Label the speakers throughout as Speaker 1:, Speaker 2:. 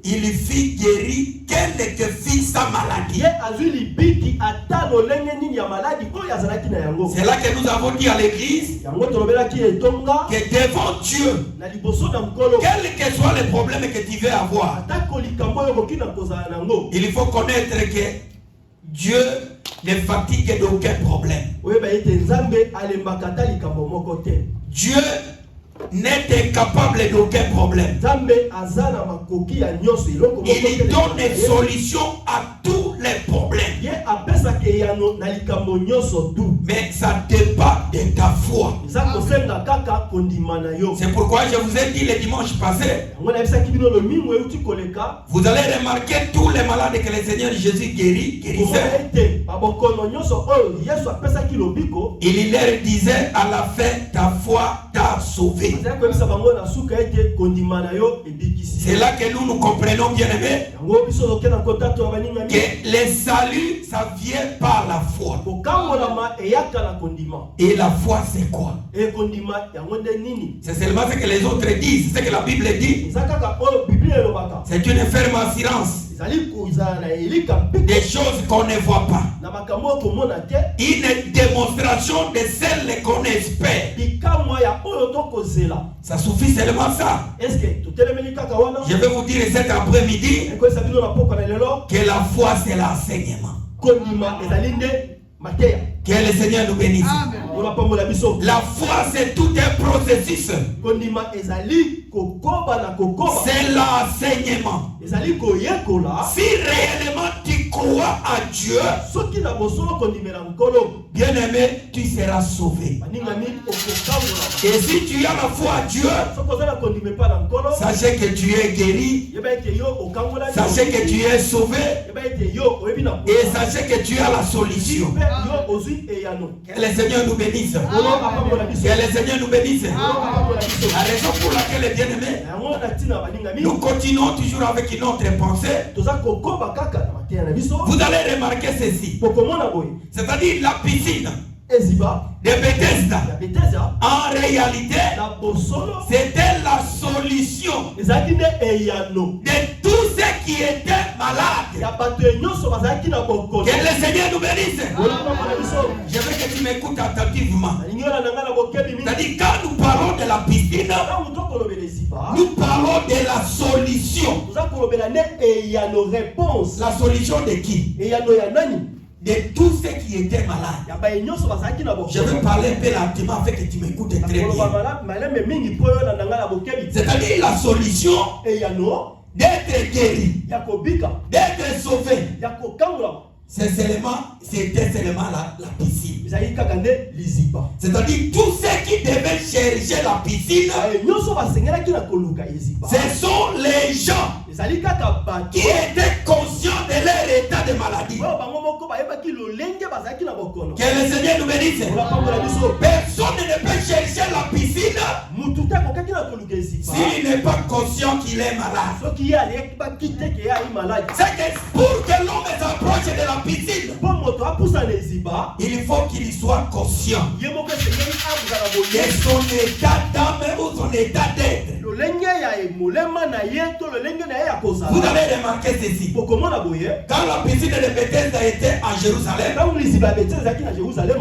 Speaker 1: il fit guérir quelle que fût sa maladie. C'est là que nous avons dit à l'église que devant Dieu, quel que soit le problème que tu veux avoir, il faut connaître que Dieu ne fatigue d'aucun problème. Dieu n'est capable d'aucun problème. Il donne une solution à tous les problèmes. Mais ça dépend de ta foi. C'est pourquoi je vous ai dit le dimanche passé, vous allez remarquer tous les malades que le Seigneur Jésus guérissait. Il leur disait à la fin, ta foi t'a sauvé. C'est là que nous comprenons, bien aimés, que le salut, ça vient par la foi. Et la foi, c'est quoi? C'est seulement ce que les autres disent, ce que la Bible dit. C'est une ferme assurance des choses qu'on ne voit pas. Une démonstration de celles qu'on espère. Ça suffit seulement ça. Je vais vous dire cet après-midi que la foi, c'est l'enseignement. Que le Seigneur nous bénisse. La foi, c'est tout un processus. C'est l'enseignement. Si réellement tu crois à Dieu, bien aimé, tu seras sauvé. Et si tu as la foi à Dieu, sachez que tu es guéri, sachez que tu es sauvé, et sachez que tu as la solution. Que le Seigneur nous bénisse. Que le Seigneur nous bénisse. La raison pour laquelle, bien aimé, nous continuons toujours avec une autre pensée. Vous allez remarquer ceci. C'est-à-dire la piscine de Bethesda, en réalité, c'était la solution de tous ceux qui étaient malades. Que le Seigneur nous bénisse. Je veux que tu m'écoutes attentivement. C'est-à-dire, quand nous parlons de la piscine, nous parlons de la solution. La solution de qui? De tous ceux qui étaient malades. Je vais parler un peu lentement afin que tu m'écoutes très bien. C'est-à-dire la solution d'être guéri, d'être sauvé. C'était seulement la piscine. C'est-à-dire tous ceux qui devaient chercher la piscine, ce sont les gens qui étaient conscients de leur état de maladie. Que le Seigneur nous bénisse. Personne ne peut chercher la piscine s'il n'est pas conscient qu'il est malade. C'est que pour que l'homme s'approche de la piscine, il faut qu'il soit conscient de son état d'âme ou son état d'être. Vous avez remarqué ceci. Quand la piscine de Bethesda était à Jérusalem,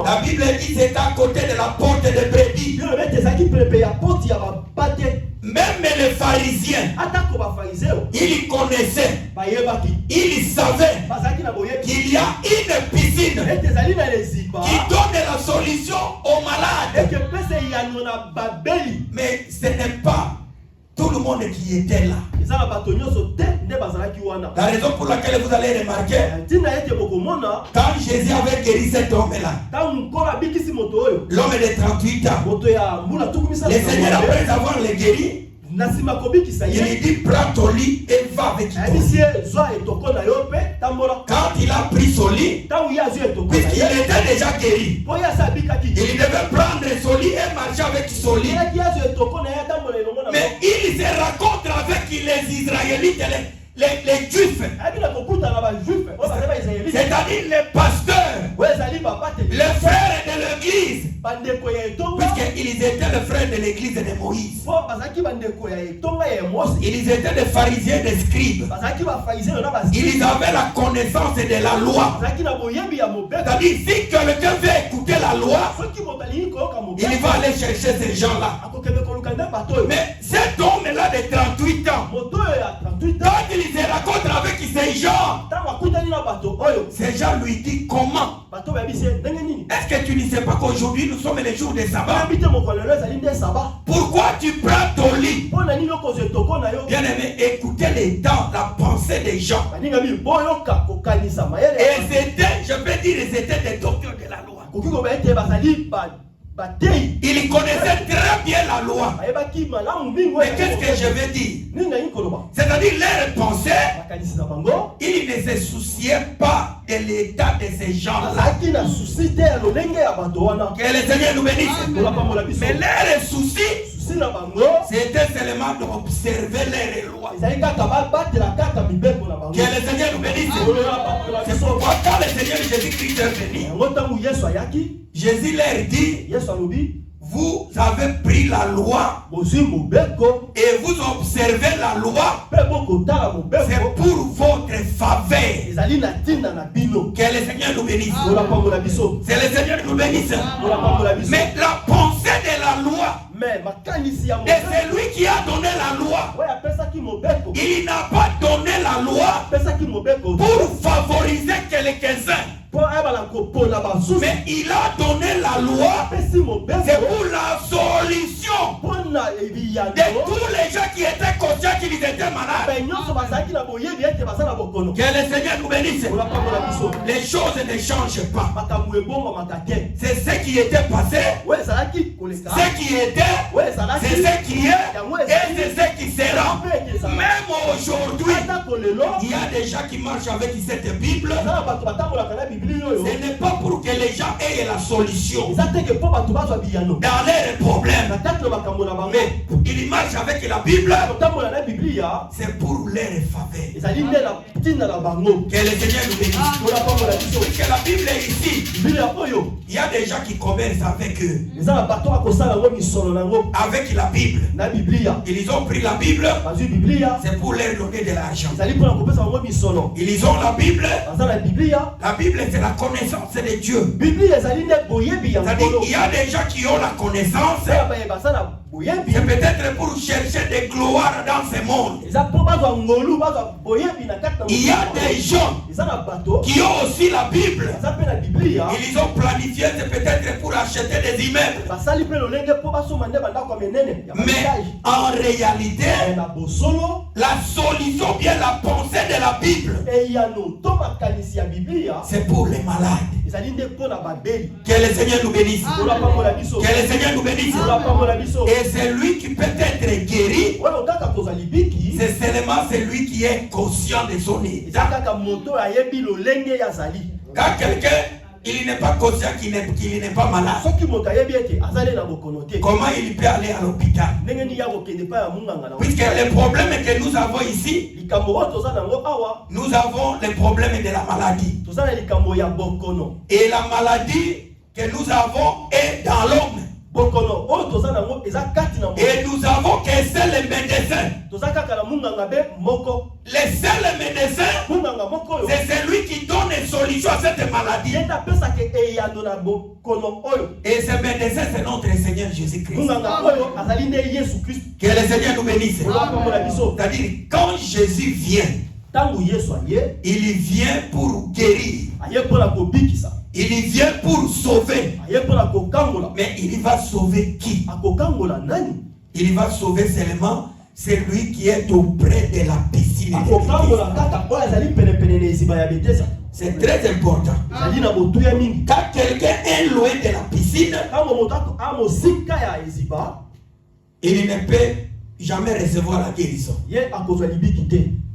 Speaker 1: la Bible dit que c'était à côté de la porte de brebis. Même les pharisiens, ils connaissaient, ils savaient qu'il y a une piscine qui donne la solution aux malades. Mais ce n'est pas tout le monde qui était là. La raison pour laquelle vous allez remarquer, quand Jésus avait guéri cet homme-là, l'homme de 38 ans, le Seigneur, après avoir le guéri, il lui dit prends ton lit et va avec toi. Quand il a pris son lit, puisqu'il était déjà guéri, il devait prendre son lit et marcher avec son lit. Mais il se rencontre avec les Israélites, les Juifs, c'est-à-dire les pasteurs, les frères de l'église. puisqu'ils étaient les frères de l'église de Moïse. Ils étaient des pharisiens, des scribes. Ils avaient la connaissance de la loi. C'est-à-dire, si quelqu'un veut écouter la loi, il va aller chercher ces gens-là. Mais cet homme-là de 38 ans, quand il se rencontre avec ces gens, ces gens lui disent comment? Est-ce que tu ne sais pas qu'aujourd'hui nous sommes les jours de sabbat? Pourquoi tu prends ton lit? Bien aimé, écoutez les temps, la pensée des gens. Et c'était, je peux dire, c'était des docteurs de la loi. Ils connaissaient très bien la loi. Mais qu'est-ce que je veux dire? C'est-à-dire, leurs pensées, ils ne se souciaient pas de l'état de ces gens-là. Que le Seigneur nous bénisse. Mais leurs soucis, c'était seulement d'observer les lois. Que le Seigneur nous bénisse. C'est pourquoi quand le Seigneur Jésus-Christ est venu, Jésus leur dit, vous avez pris la loi et vous observez la loi, c'est pour votre faveur. Que le Seigneur nous bénisse. C'est le Seigneur nous bénisse. Mais la pensée de la loi, et c'est lui qui a donné la loi. Il n'a pas donné la loi pour favoriser quelques-uns. Mais il a donné la loi, c'est pour la solution de tous les gens qui étaient conscients qu'ils étaient malades. Que le Seigneur nous bénisse. Les choses ne changent pas. C'est ce qui était passé, ce qui était, c'est ce qui est, et c'est ce qui sera. Même aujourd'hui, il y a des gens qui marchent avec cette Bible. Ce n'est pas pour que les gens aient la solution dans leurs problèmes. Mais ils marchent avec la Bible, c'est pour leur faveur. Que le Seigneur nous bénisse. Parce que la Bible est ici. Il y a des gens qui commercent avec eux. Avec la Bible. Ils ont pris la Bible, c'est pour leur donner de l'argent. Ils ont la Bible. La Bible, c'est la connaissance de Dieu. C'est-à-dire, il y a des gens qui ont la connaissance. C'est peut-être pour chercher des gloires dans ce monde. Il y a des gens qui ont aussi la Bible. Ils ont planifié, c'est peut-être pour acheter des immeubles. Mais en réalité, la solution, bien la pensée de la Bible, c'est pour les malades. Que le Seigneur nous bénisse. Que le Seigneur nous bénisse. Et c'est lui qui peut être guéri. C'est seulement celui qui est conscient de son état. Quand quelqu'un il n'est pas conscient qu'il n'est pas malade, comment il peut aller à l'hôpital? Puisque le problème que nous avons ici, nous avons le problème de la maladie. Et la maladie que nous avons est dans l'homme. Et nous avons qu'un seul médecin. Le seul médecin, c'est celui qui donne une solution à cette maladie. Et ce médecin, c'est notre Seigneur Jésus-Christ. Que le Seigneur nous bénisse. C'est-à-dire, quand Jésus vient, il vient pour guérir. Il vient pour sauver. Mais il va sauver qui? Il va sauver seulement celui qui est auprès de la piscine. C'est très important. Quand quelqu'un est loin de la piscine, il ne peut jamais recevoir la guérison.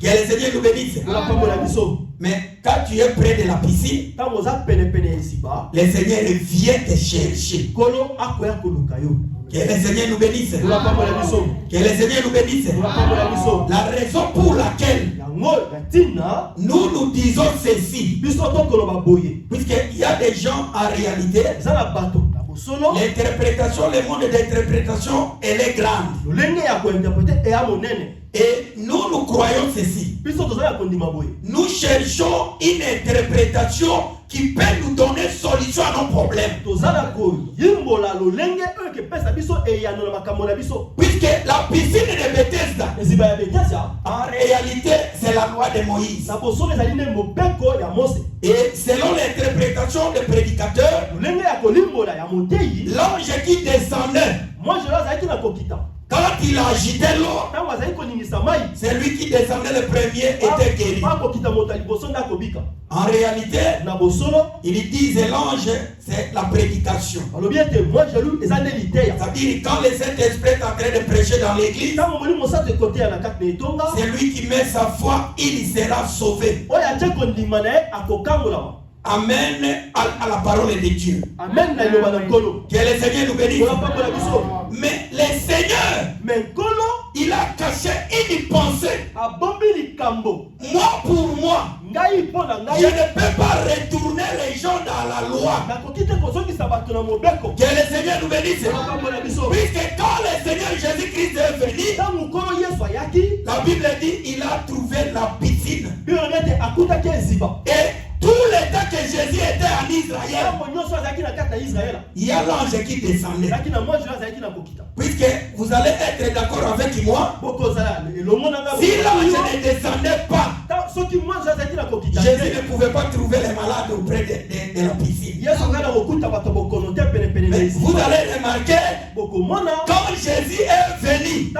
Speaker 1: Que le Seigneur nous bénisse. Mais quand tu es près de la piscine, le Seigneur vient te chercher. Que le Seigneur nous bénisse. Que le Seigneur nous bénisse. La raison pour laquelle nous disons ceci, puisqu'il y a des gens en réalité, L'interprétation, le monde d'interprétation, elle est grande. Et nous croyons ceci. Nous cherchons une interprétation qui peut nous donner solution à nos problèmes. Puisque la piscine de Bethesda, en réalité, c'est la loi de Moïse. Et selon l'interprétation des prédicateurs, l'ange qui descendait, quand il agitait l'eau, celui qui descendait le premier était guéri. En réalité, ils disent l'ange, c'est la prédication. C'est-à-dire quand le Saint-Esprit est en train de prêcher dans l'église, celui qui met sa foi, il sera sauvé. Amen à la parole de Dieu. Amen. Que le Seigneur nous bénisse. Mais le Seigneur, il a caché une pensée. Moi pour moi, je ne peux pas retourner les gens dans la loi. Que le Seigneur nous bénisse. Puisque quand le Seigneur Jésus-Christ est venu, la Bible dit il a trouvé la piscine. Et tout le temps que Jésus était en Israël, il y a l'ange qui descendait. Puisque vous allez être d'accord avec moi, si l'ange ne descendait pas, Jésus ne pouvait pas trouver les malades auprès de la piscine. Mais vous allez remarquer, quand Jésus est venu,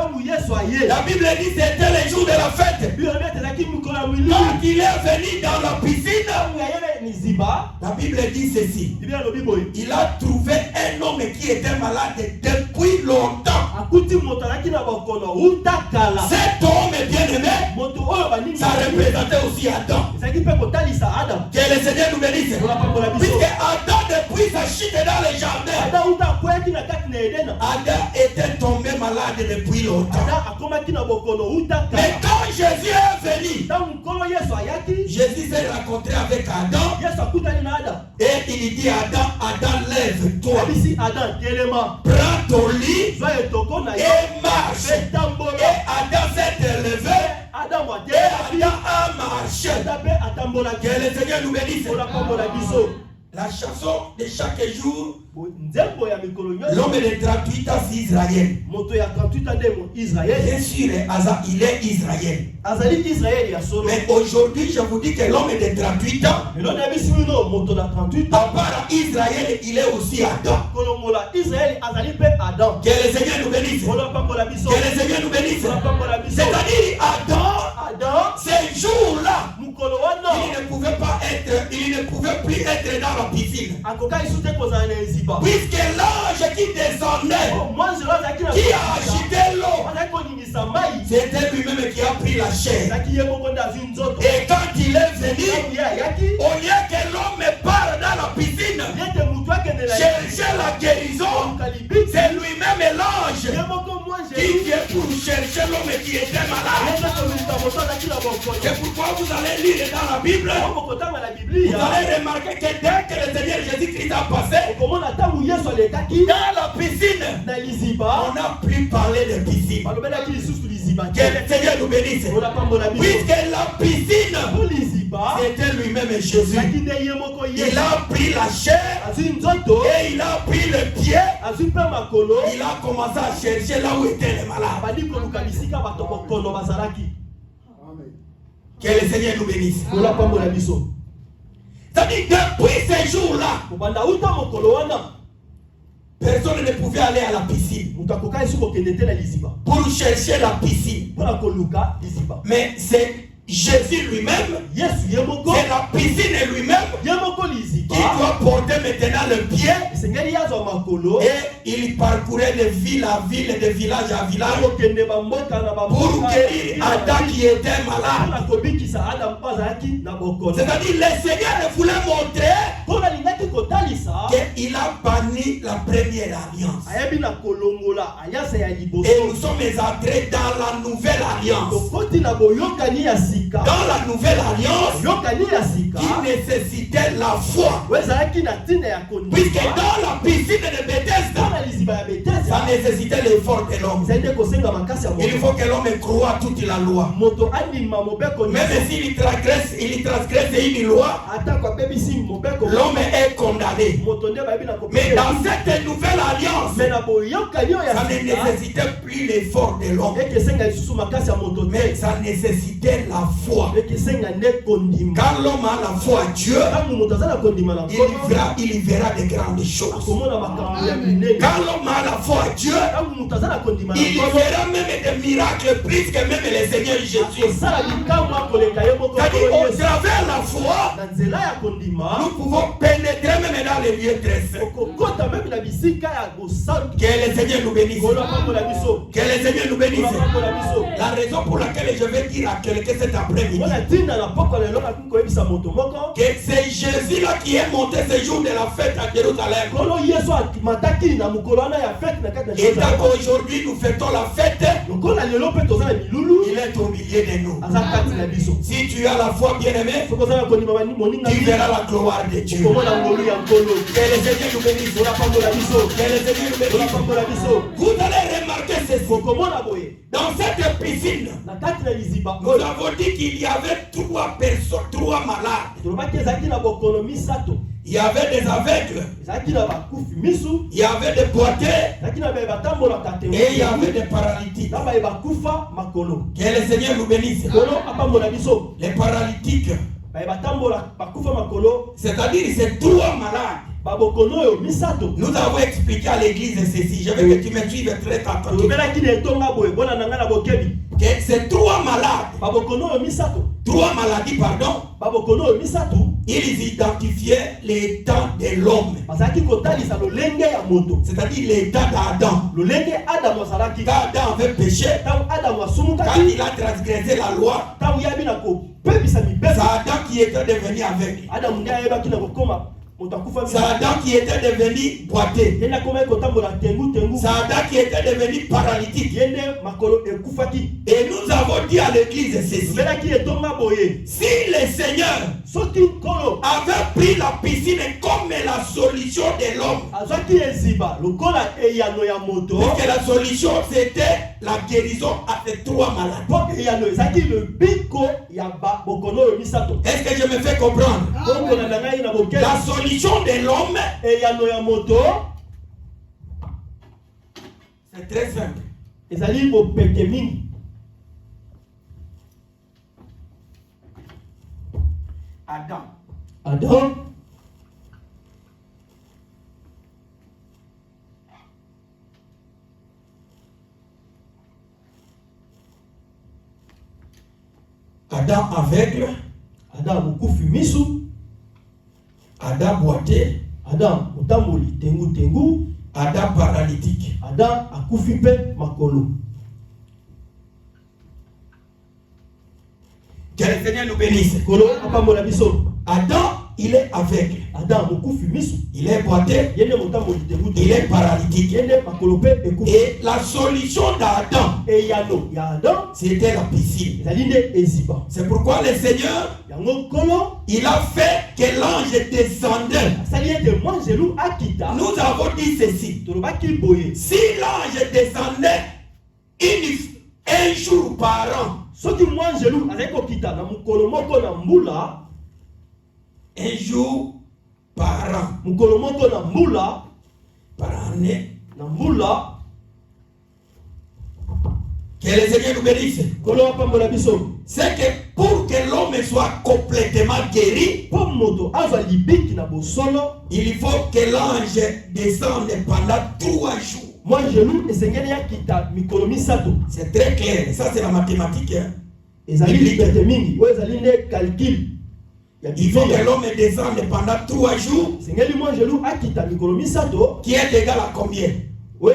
Speaker 1: la Bible dit que c'était le jour de la fête. Quand il est venu dans la piscine, la Bible dit ceci. Il a trouvé un homme qui était malade depuis longtemps. Cet homme bien-aimé, ça représentait aussi Adam. Que le Seigneur nous bénisse. Puisque Adam, depuis sa chute dans le jardin, Adam était tombé malade depuis longtemps. Mais quand Jésus est venu, Jésus s'est rencontré avec Adam. Et il dit à Adam, Adam, lève-toi. Prends ton lit et marche. Et Adam s'est élevé. Et Adam a marché. Que le Seigneur nous bénisse. La chanson de chaque jour, l'homme de 38 ans, c'est Israël. Bien sûr, il est Israël. Mais aujourd'hui, je vous dis que l'homme de 38 ans, à part Israël, il est aussi Adam. Que le Seigneur nous bénisse. Que le Seigneur nous bénisse. C'est-à-dire, Adam, ces jours-là, il ne pouvait plus être dans la piscine. Puisque l'ange qui descendait, qui a agité l'eau, c'était lui-même qui a pris la chair. Et quand il est venu, au lieu que l'homme parte dans la piscine chercher la guérison, c'est lui-même l'ange qui vient pour chercher l'homme qui était malade. C'est pourquoi vous allez lire dans la Bible, vous allez remarquer que dès que le Seigneur Jésus-Christ a passé dans la piscine, on n'a plus parlé de piscine. Que le Seigneur nous bénisse. Puisque la piscine, c'était lui-même Jésus. Il a pris la chair et il a pris le pied. Il a commencé à chercher là où étaient les malades. Que le Seigneur nous bénisse. C'est-à-dire depuis ces jours-là, personne ne pouvait aller à la piscine pour chercher la piscine. Mais c'est Jésus lui-même, c'est la piscine lui-même qui doit porter maintenant le pied. Et il parcourait de ville à ville, de village à village pour guérir Adam qui était malade. C'est-à-dire le Seigneur voulait montrer qu'il a banni la première alliance. Et nous sommes entrés dans la nouvelle alliance. Dans la nouvelle alliance qui nécessitait la foi. Puisque dans la piscine de Bethesda, ça nécessitait l'effort de l'homme. Il faut que l'homme croie toute la loi. Même s'il transgresse une loi, l'homme est condamné. Mais dans cette nouvelle alliance, ça ne nécessitait plus l'effort de l'homme, mais ça nécessitait la foi. Quand l'homme a la foi à Dieu, il verra de grandes choses. Quand l'homme a la foi à Dieu, il verra même des miracles plus que même le Seigneur Jésus. C'est-à-dire, au travers la foi, nous pouvons pénétrer même dans les lieux très saints. Que le Seigneur nous bénisse. Que le Seigneur nous bénisse. La raison pour laquelle je vais dire à quelqu'un cet après-midi que c'est Jésus-là qui est monté ce jour de la fête à Jérusalem. Et tant qu'aujourd'hui nous fêtons la fête, il est au milieu de nous. Si tu as la foi, bien-aimé, tu verras la gloire de Dieu. Que le Seigneur nous bénisse. Vous allez remarquer ceci. Dans cette piscine, nous avons dit qu'il y avait 3 personnes, 3 malades. Il y avait des aveugles, il y avait des boiteux, et il y avait des paralytiques. Que le Seigneur nous bénisse. Les paralytiques, c'est-à-dire ces 3 malades. Nous avons expliqué à l'église ceci. Je veux que tu me suives très attentivement. Que ces 3 malades, 3 maladies, pardon, ils identifiaient l'état de l'homme. C'est-à-dire l'état d'Adam. Quand Adam avait péché, quand il a transgressé la loi, c'est Adam qui était devenu aveugle. C'est Adam qui était devenu boiteux. C'est Adam qui était devenu paralytique. Et nous avons dit à l'église ceci. Si le Seigneur avait pris la piscine comme la solution de l'homme, parce que la solution c'était la guérison à ces 3 malades. Est-ce que je me fais comprendre? La solution de l'homme, c'est très simple. Adam. Adam aveugle, Adam mukufi misu, Adam boiteux, Adam mutamboli tengu, Adam paralytique, Adam akufi pe makolo. Que le Seigneur nous bénisse. Adam, il est aveugle. Il est boiteux. Il est paralytique. Et la solution d'Adam, c'était la piscine. C'est pourquoi le Seigneur, il a fait que l'ange descendait. Nous avons dit ceci. Si l'ange descendait un jour par an, un jour par an, par année, que le Seigneur nous bénisse. C'est que pour que l'homme soit complètement guéri, il faut que l'ange descende pendant 3 jours. C'est très clair. Ça, c'est la mathématique. Il faut que l'homme descende pendant 3 jours. Qui est égal à combien? Qui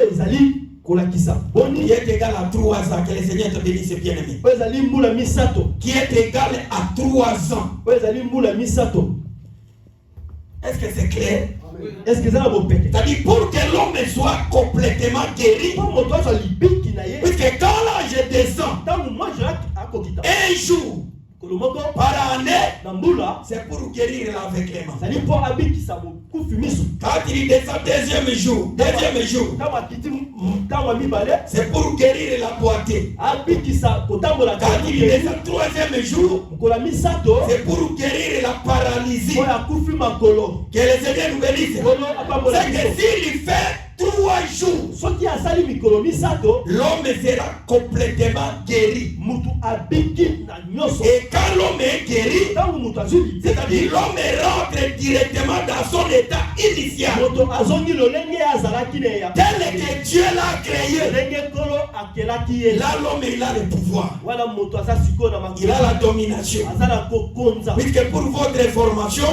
Speaker 1: est égal à 3 ans. Que le Seigneur te bénisse, bien-aimé. Qui est égal à 3 ans. Est-ce que c'est clair?
Speaker 2: Est-ce que ça va vous péter?
Speaker 1: C'est-à-dire pour que l'homme soit complètement guéri, puisque quand l'âge descend, un jour par année, c'est pour guérir l'aveuglement. Quand il descend deuxième jour, c'est pour guérir la boité. Quand il descend troisième jour, c'est pour guérir la paralysie. Que le Seigneur nous bénisse. C'est que s'il fait 3 jours, l'homme sera complètement guéri. Et quand l'homme est guéri, c'est-à-dire l'homme rentre directement dans son état initial. Tel que Dieu l'a créé. Là, l'homme il a le pouvoir. Il a la domination. Puisque pour votre information,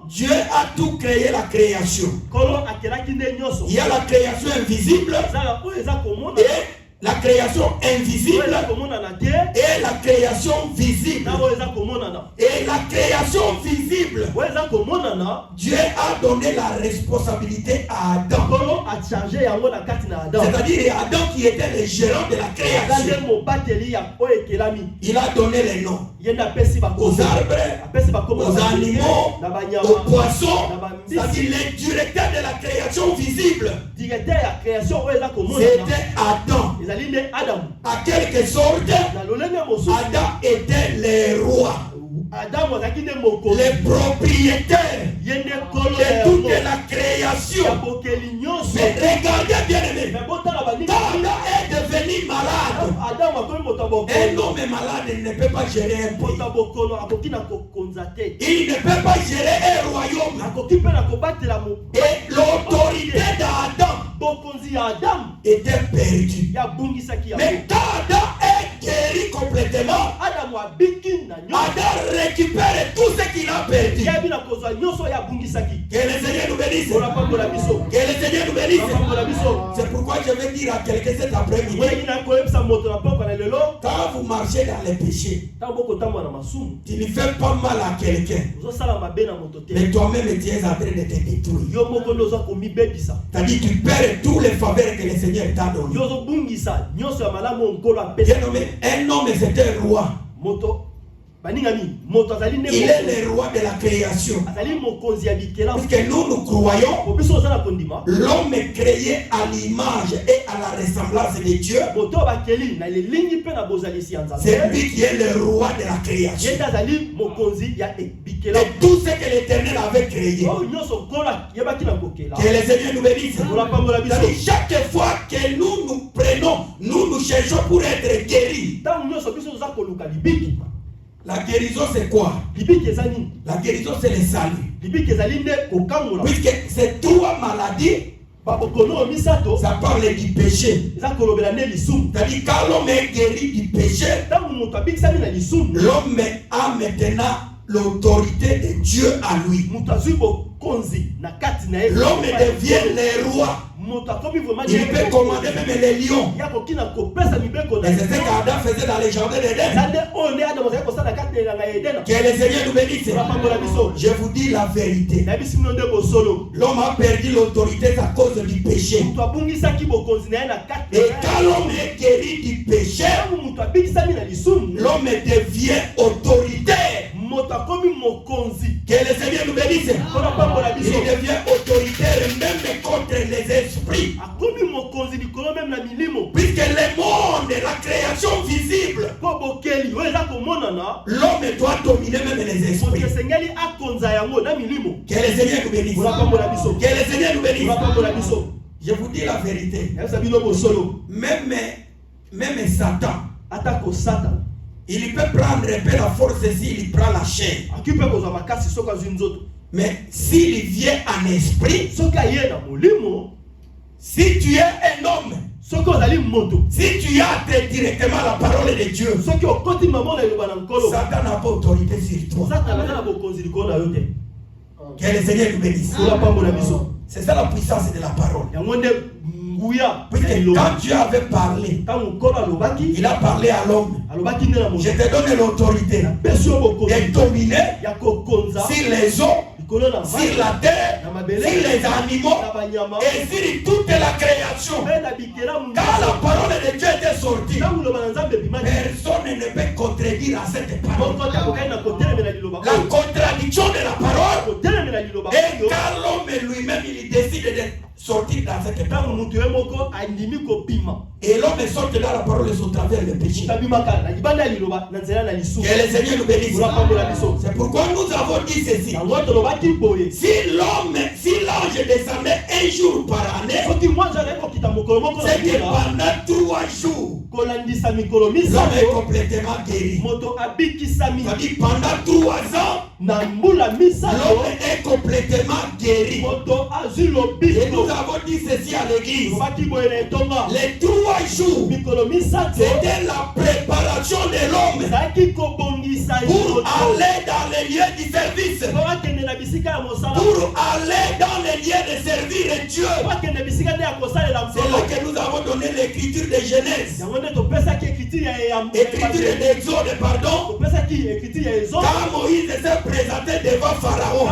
Speaker 1: Dieu a tout créé la création. Il y a la création invisible et la création invisible et la création visible. Et la création visible, Dieu a donné la responsabilité à Adam. C'est-à-dire Adam qui était le gérant de la création. Il a donné les noms aux arbres, aux animaux, aux poissons. C'est-à-dire le directeur de la création visible, c'était Adam. À quelque sorte, Adam était le roi, le propriétaire de toute la création. Mais regardez bien aimé, quand Adam est devenu malade, un homme malade ne peut pas gérer un pays. Il ne peut pas gérer un royaume. Et l'autorité d'Adam était perdue. Mais quand Adam est guéri complètement, Adam récupère tout ce qu'il a perdu. Que le Seigneur nous bénisse. Que le Seigneur nous bénisse. C'est pourquoi je vais dire à quelqu'un cet après-midi, quand vous marchez dans les péchés, tu ne fais pas mal à quelqu'un, mais toi-même tu es en train de te détruire. C'est-à-dire tu perds tous les faveurs que le Seigneur t'a donné. Un homme c'est un roi. Il est le roi de la création. Puisque nous croyons l'homme est créé à l'image et à la ressemblance de Dieu. C'est lui qui est le roi de la création. Et tout ce que l'Éternel avait créé. Que les Seigneurs nous bénissent. Chaque fois que nous prenons, nous cherchons pour être guéris. La guérison c'est quoi? La guérison c'est le salut. Puisque ces 3 maladies, ça parle du péché. C'est-à-dire quand l'homme est guéri du péché, l'homme a maintenant l'autorité de Dieu à lui. L'homme devient le roi. Il peut commander même les lions. Et c'est ce qu'Adam faisait dans les jardins d'Éden. Que le Seigneur nous bénisse. Je vous dis la vérité. L'homme a perdu l'autorité à cause du péché. Et quand l'homme est guéri du péché, l'homme devient autoritaire. Que le Seigneur nous bénisse. Il devient autoritaire même contre les esprits. Puisque le monde, la création visible, l'homme doit dominer même les esprits. Que le Seigneur nous bénisse. Que le Seigneur nous bénisse. Je vous dis la vérité. Même Satan, il peut prendre un peu la force s'il prend la chair. Mais s'il vient en esprit, si tu es un homme, si tu as directement la parole de Dieu, Satan n'a pas autorité sur toi. Que le Seigneur nous bénisse. C'est ça la puissance de la parole. Parce que quand Dieu avait parlé, il a parlé à l'homme. Je te donne l'autorité de dominer sur les eaux sur la terre, sur les animaux et sur toute la création. Quand la parole de Dieu était sortie, personne ne peut contredire à cette parole. La contradiction de la parole, et car l'homme lui-même il décide de sortir dans cette parole. Et l'homme sort dans la parole au travers le péché. Que le Seigneur nous bénisse. C'est pourquoi nous avons dit ceci. Si l'ange descendait un jour par année, c'est que pendant 3 jours, l'homme est complètement guéri. C'est-à-dire pendant 3 ans, l'homme est complètement guéri. Et nous avons dit ceci à l'église. Les 3 jours, c'était la préparation de l'homme pour aller dans les lieux du service, pour aller dans les lieux de servir Dieu. C'est là que nous avons donné l'écriture de Genèse, écriture d'Exode, pardon. Quand Moïse s'est présenté devant Pharaon,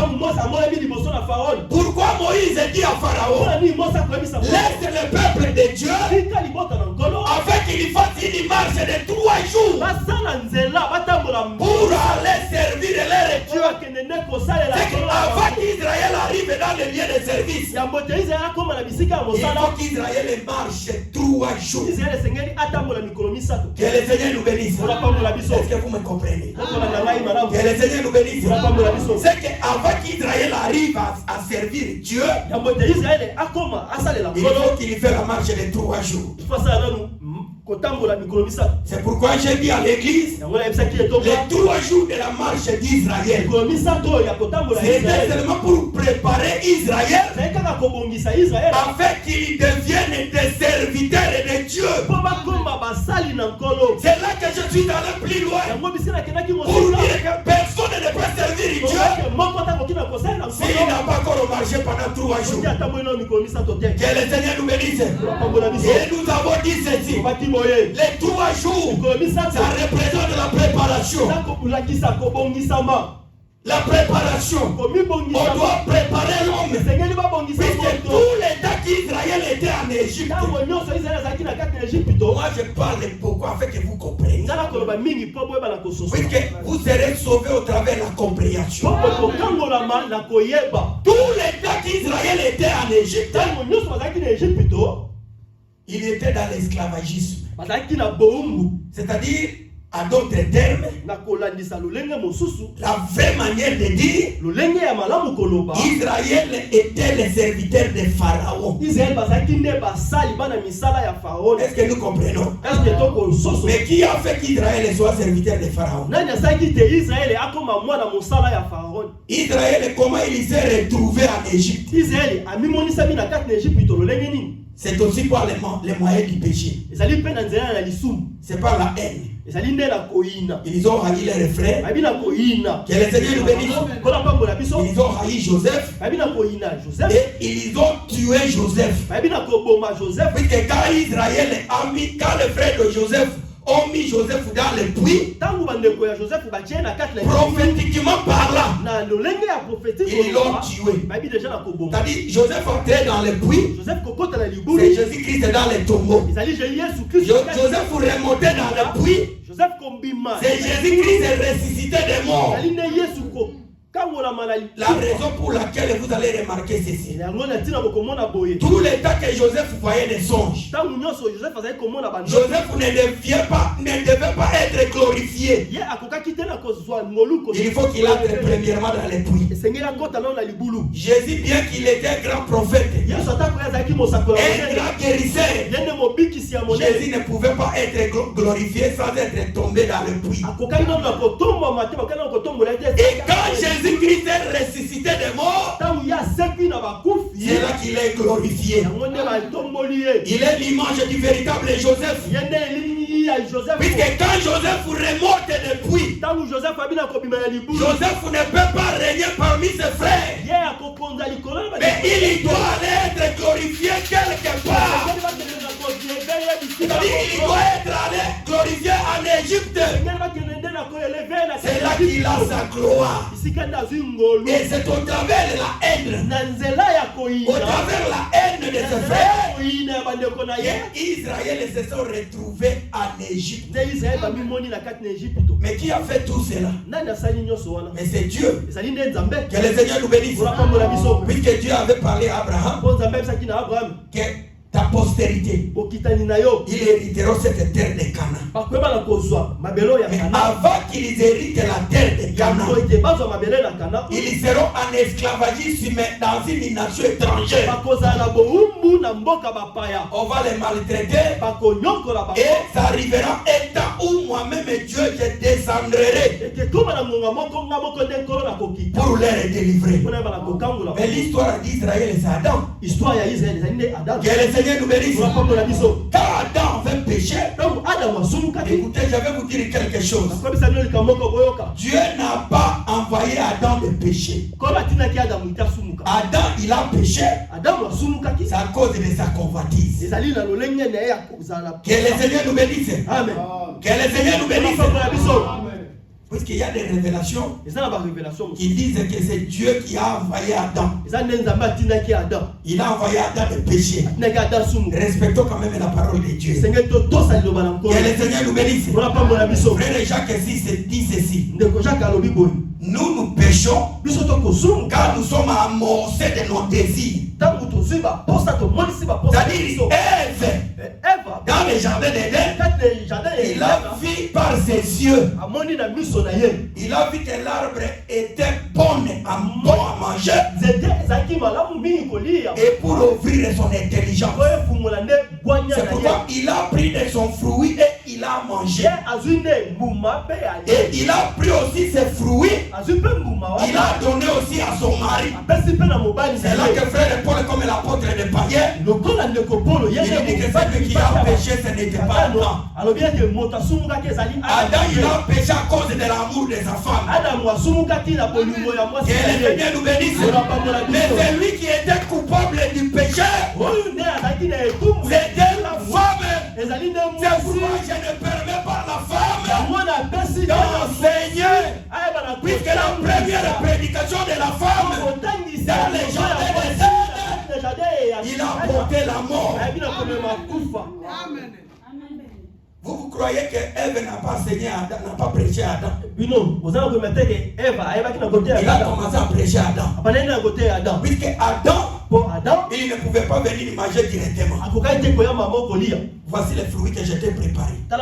Speaker 1: pourquoi Moïse dit à Pharaon, laisse le peuple de Dieu afin qu'il fasse une marche de 3 jours pour aller servir leur Dieu. C'est qu'avant qu'Israël arrive dans les lieux de service, il faut qu'Israël marche 3 jours. Que le Seigneur nous bénisse. Est-ce que vous me comprenez? Que le Seigneur nous bénisse. C'est qu'avant qu'Israël arrive à servir Dieu, il faut qu'il fasse la marche de 3 jours. C'est pourquoi j'ai dit à l'église, les 3 jours de la marche d'Israël, c'était seulement pour préparer Israël afin qu'ils deviennent des serviteurs de Dieu. C'est là que je suis allé plus loin pour dire que personne ne peut servir Dieu s'il n'a pas encore marché pendant 3 jours. Que le Seigneur nous bénisse. Et nous avons dit ceci. Les 3 jours, ça représente la préparation. La préparation. On doit préparer l'homme. Puisque tous les temps qu'Israël était en Égypte. Moi je parle pourquoi afin que vous compreniez. Puisque vous serez sauvés au travers de la compréhension. Tous les temps qu'Israël était en Égypte, il était dans l'esclavagisme. C'est-à-dire, à d'autres termes, la vraie manière de dire, Israël était le serviteur de Pharaon. Est-ce que nous comprenons? Mais qui a fait qu'Israël soit serviteur de Pharaon? Israël, comment il s'est retrouvé en Égypte? C'est aussi par les moyens du péché. C'est par la haine. Ils ont haï les frères. Que le Seigneur nous bénisse. Ils ont haï Joseph. Et ils ont tué Joseph. Puisque quand Israël a mis, quand les frères de Joseph ont mis Joseph dans le puits, prophétiquement parlant, ils l'ont tué. C'est-à-dire, Joseph entrait dans le puits, c'est Jésus-Christ dans le tombeau. Joseph remontait dans le puits, c'est Jésus-Christ ressuscité des morts. La raison pour laquelle vous allez remarquer ceci, tous les temps que Joseph voyait des songes, Joseph ne devait pas être glorifié. Il faut qu'il entre premièrement dans les puits. Jésus, bien qu'il était un grand prophète, un grand guérisseur, Jésus ne pouvait pas être glorifié sans être tombé dans le puits. Et quand Jésus-Christ est ressuscité des morts, c'est là qu'il est glorifié. Il est l'image du véritable Joseph. Puisque quand Joseph remonte depuis, Joseph ne peut pas régner parmi ses frères. Mais il doit aller être glorifié quelque part. C'est-à-dire il doit être allé glorifié en Égypte. C'est là qu'il a sa gloire. Et c'est au travers de la haine, au travers de la haine de ses frères, qu'Israël se sont retrouvés en Égypte. Mais qui a fait tout cela? Mais c'est Dieu. Que le Seigneur nous bénisse. Puisque Dieu avait parlé à Abraham, que ta postérité, ils hériteront cette terre de Canaan. Mais avant qu'ils héritent la terre de Canaan, ils seront en esclavagisme dans une nation étrangère. On va les maltraiter et ça arrivera un temps où moi-même Dieu je descendrai pour les délivrer. Mais l'histoire d'Israël c'est Adam. Que le Seigneur nous bénisse. Quand Adam avait péché, écoutez, je vais vous dire quelque chose. Dieu n'a pas envoyé Adam de pécher. Adam, il a péché. C'est à cause de sa convoitise. Que le Seigneur nous bénisse. Amen. Que le Seigneur nous bénisse. Puisqu'il y a des révélations qui disent que c'est Dieu qui a envoyé Adam. Il a envoyé Adam de péché. Respectons quand même la parole de Dieu. Que le Seigneur nous bénisse. Frère Jacques 6 dit ceci. Nous péchons car nous sommes amorcés de nos désirs. C'est-à-dire Ève, dans le jardin d'Éden, il a vu par ses yeux. Il a vu que l'arbre était bon à manger. Et pour ouvrir son intelligence. C'est pourquoi il a pris de son fruit et il a mangé. Et il a pris aussi ses fruits. Il a donné aussi à son mari. C'est là que frère Paul, comme l'apôtre de Païen, il dit que celui qui a péché, ce n'était pas Adam. Adam, il a péché à cause de l'amour de sa femme. Que le Seigneur nous bénisse. Mais celui qui était coupable du péché, c'était la femme. C'est pourquoi je ne permets pas la femme d'enseigner. Puisque la première prédication de la femme dans les jardins d'Éden, il a porté la mort. Vous croyez que Ève n'a pas enseigné à Adam, n'a pas prêché à Adam? Il a commencé à prêcher à Adam. Puisque Adam, il ne pouvait pas venir manger directement. Voici les fruits que je t'ai préparés. Que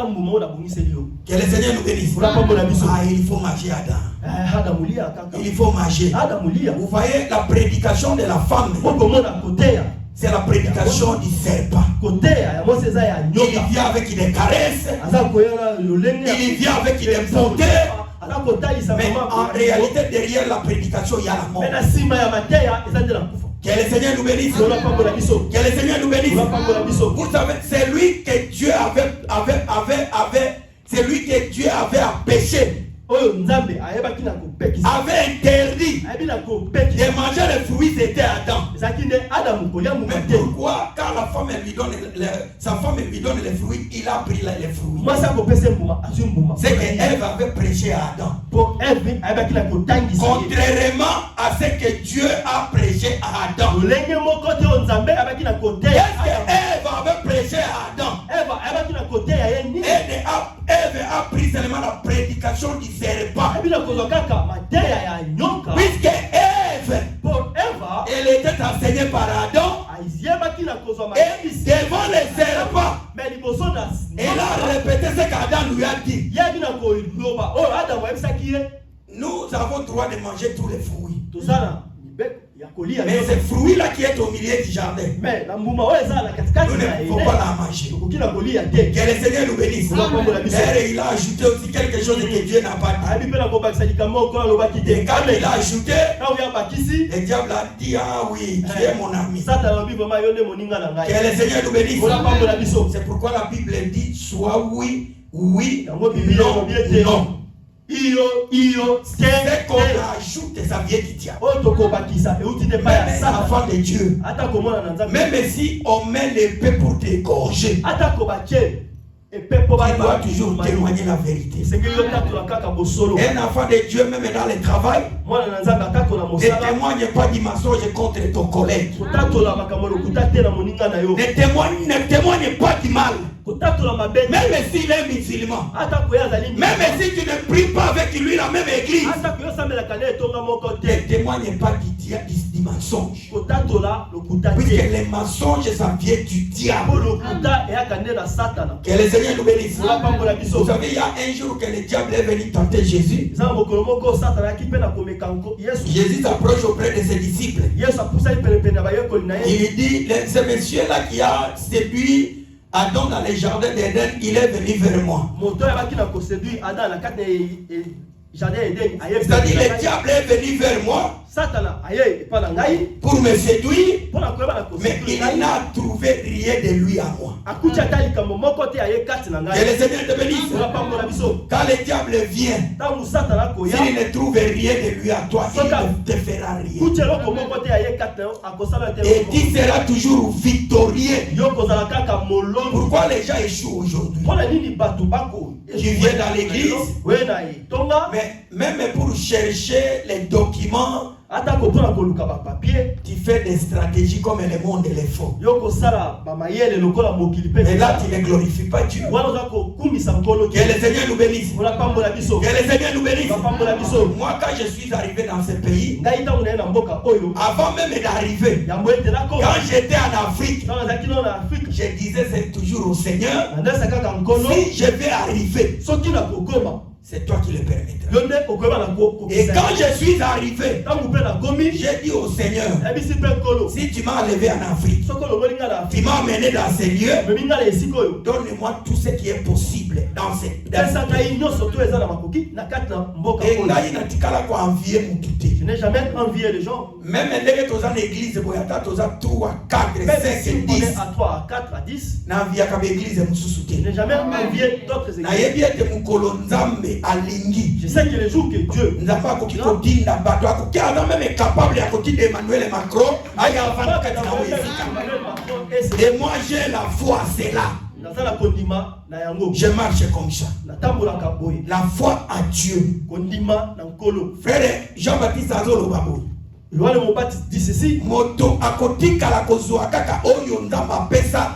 Speaker 1: le Seigneur nous bénisse. Il faut manger Adam. Il faut manger. Vous voyez la prédication de la femme. C'est la prédication du serpent. Il vient avec des caresses. Il vient avec des bontés. Mais en réalité, derrière la prédication, il y a la mort. Que le Seigneur nous bénisse. Que le Seigneur nous bénisse. Vous savez, c'est lui que Dieu avait empêché. Avait interdit de manger les fruits, c'était Adam. Mais pourquoi quand la femme lui donne sa femme lui donne les fruits, il a pris les fruits? C'est que Ève avait prêché à Adam. Contrairement à ce que Dieu a prêché à Adam. Est-ce que Ève avait prêché à Adam? Ève a pris seulement la prédication du serpent. Puisque Ève, elle était enseignée par Adam. Et devant les serpents, elle a répété ce qu'Adam lui a dit. Nous avons le droit de manger tous les fruits. Mais ce fruit-là qui est au milieu du jardin, nous ne pouvons pas la manger. Que le Seigneur nous bénisse. Et il a ajouté aussi quelque chose que Dieu n'a pas dit. Et quand il a ajouté, le diable a dit, ah oui, tu es mon ami. Que le Seigneur nous bénisse. C'est pourquoi la Bible dit, soit oui, oui, non, non. C'est qu'on ajoute, ça vient du diable. Même les enfants de Dieu, même si on met l'épée pour t'égorger, Tu dois toujours témoigner la vérité. Un enfant de Dieu, même dans le travail, ne témoigne pas du mensonge contre ton collègue. Ne témoigne pas du mal. Même s'il est musulman, même si tu ne pries pas avec lui la même église, ne témoigne pas du mensonge. Puisque les mensonges, ça vient du diable. Que le Seigneur nous bénisse. Vous savez, il y a un jour que le diable est venu tenter Jésus. Jésus s'approche auprès de ses disciples. Il lui dit, ce monsieur-là qui a séduit Adam dans les jardins d'Éden, il est venu vers moi. C'est-à-dire le diable est venu vers moi pour me séduire, mais il n'a trouvé rien de lui à moi. Que le Seigneur te bénisse. Quand le diable vient, s'il ne trouve rien de lui à toi, il ne te fera rien. Et tu seras toujours victorieux. Pourquoi les gens échouent aujourd'hui? Tu viens dans l'église, mais même pour chercher les documents, tu fais des stratégies comme le monde les font. Mais là, tu ne glorifies pas Dieu. Que le Seigneur nous bénisse. Que le Seigneur nous bénisse. Moi, quand je suis arrivé dans ce pays, avant même d'arriver, quand j'étais en Afrique, je disais c'est toujours au Seigneur, si je vais arriver, c'est toi qui le permettras. Et quand je suis arrivé, j'ai dit au Seigneur, si tu m'as enlevé en Afrique, tu m'as amené dans ces lieux, donne-moi tout ce qui est possible dans ces
Speaker 2: je n'ai jamais envié les gens.
Speaker 1: Même l'église, tu as 3, 4, 5, 10.
Speaker 2: À 3, à 4, à 10.
Speaker 1: Je
Speaker 2: n'ai jamais envié d'autres églises. Je sais que les jours que Dieu
Speaker 1: n'a pas capable d'Emmanuel Macron, et moi j'ai la foi, c'est là. Je marche comme ça. La foi à Dieu. Frère Jean-Baptiste Azolo Babou.
Speaker 2: Yohane Mobati dit ceci.
Speaker 1: Moto akotika la kozwa kaka oyo ndamba pesa.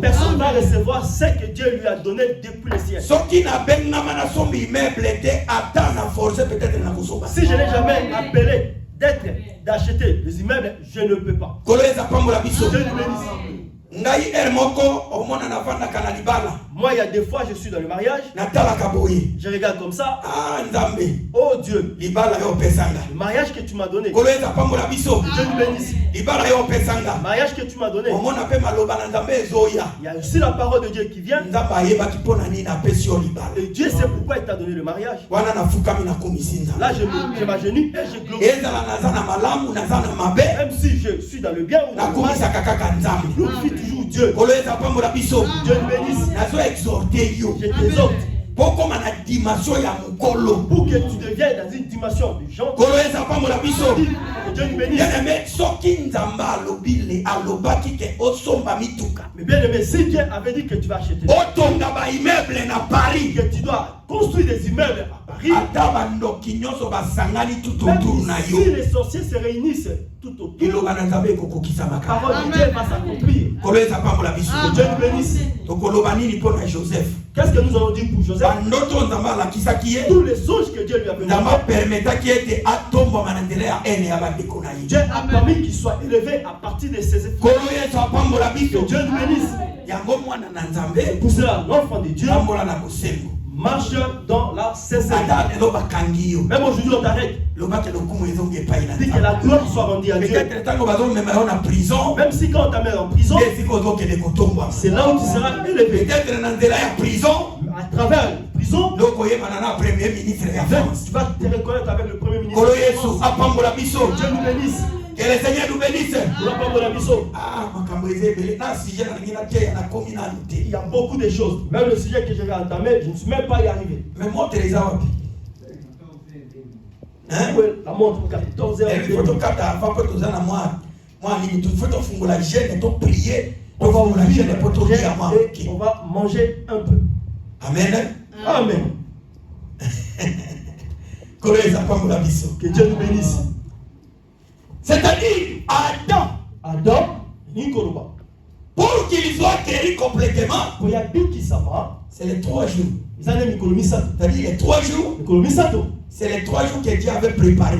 Speaker 2: Personne ne va recevoir ce que Dieu lui a donné depuis le ciel. Si je n'ai jamais appelé d'acheter des immeubles, je ne peux pas. Dieu nous bénisse. Moi, il y a des fois, je suis dans le mariage. Je regarde comme ça. Oh Dieu, le mariage que tu m'as donné. Dieu nous bénisse. Le mariage que tu m'as donné. Il y a aussi la parole de Dieu qui vient. Et Dieu sait pourquoi il t'a donné le mariage. Là, je m'agenouille et je glorifie. Même si je suis dans le bien ou dans le mal, je glorifie toujours Dieu. Dieu nous bénisse. Je t'exhorte pour que tu deviennes dans une dimension de gens. Dieu nous bénisse. Mais bien aimé, si Dieu avait dit que tu vas acheter, que tu dois construire des immeubles à Paris, même si les sorciers se réunissent tout autour, la parole de Dieu va s'accomplir. Dieu nous bénisse. Qu'est-ce que nous allons dire pour Joseph? Tous les songes que Dieu lui a donné, Dieu a permis qu'il soit élevé à partir de ses efforts. Que Dieu nous bénisse. Pour cela, l'enfant de Dieu marche dans la sincérité. Même aujourd'hui, on t'arrête. Dis que la gloire soit rendue à Dieu. Même si quand on t'amène en prison, c'est là où tu seras élevé. À travers la prison, tu vas te reconnaître avec le premier ministre. Dieu nous bénisse.
Speaker 1: Que le Seigneur nous bénisse.
Speaker 2: Il y a beaucoup de choses. Même le sujet que je vais entamer, je ne suis même pas y arrivé.
Speaker 1: Mais montre les arbres.
Speaker 2: La montre 14h.
Speaker 1: Il faut prier.
Speaker 2: On va ouvrir et on va manger un peu.
Speaker 1: Amen.
Speaker 2: Amen. Que Dieu nous bénisse.
Speaker 1: C'est-à-dire,
Speaker 2: Adam, Nikoloba.
Speaker 1: Pour qu'il soit guéri complètement,
Speaker 2: c'est les 3 jours.
Speaker 1: C'est-à-dire les 3 jours, c'est les 3 jours que Dieu avait préparés.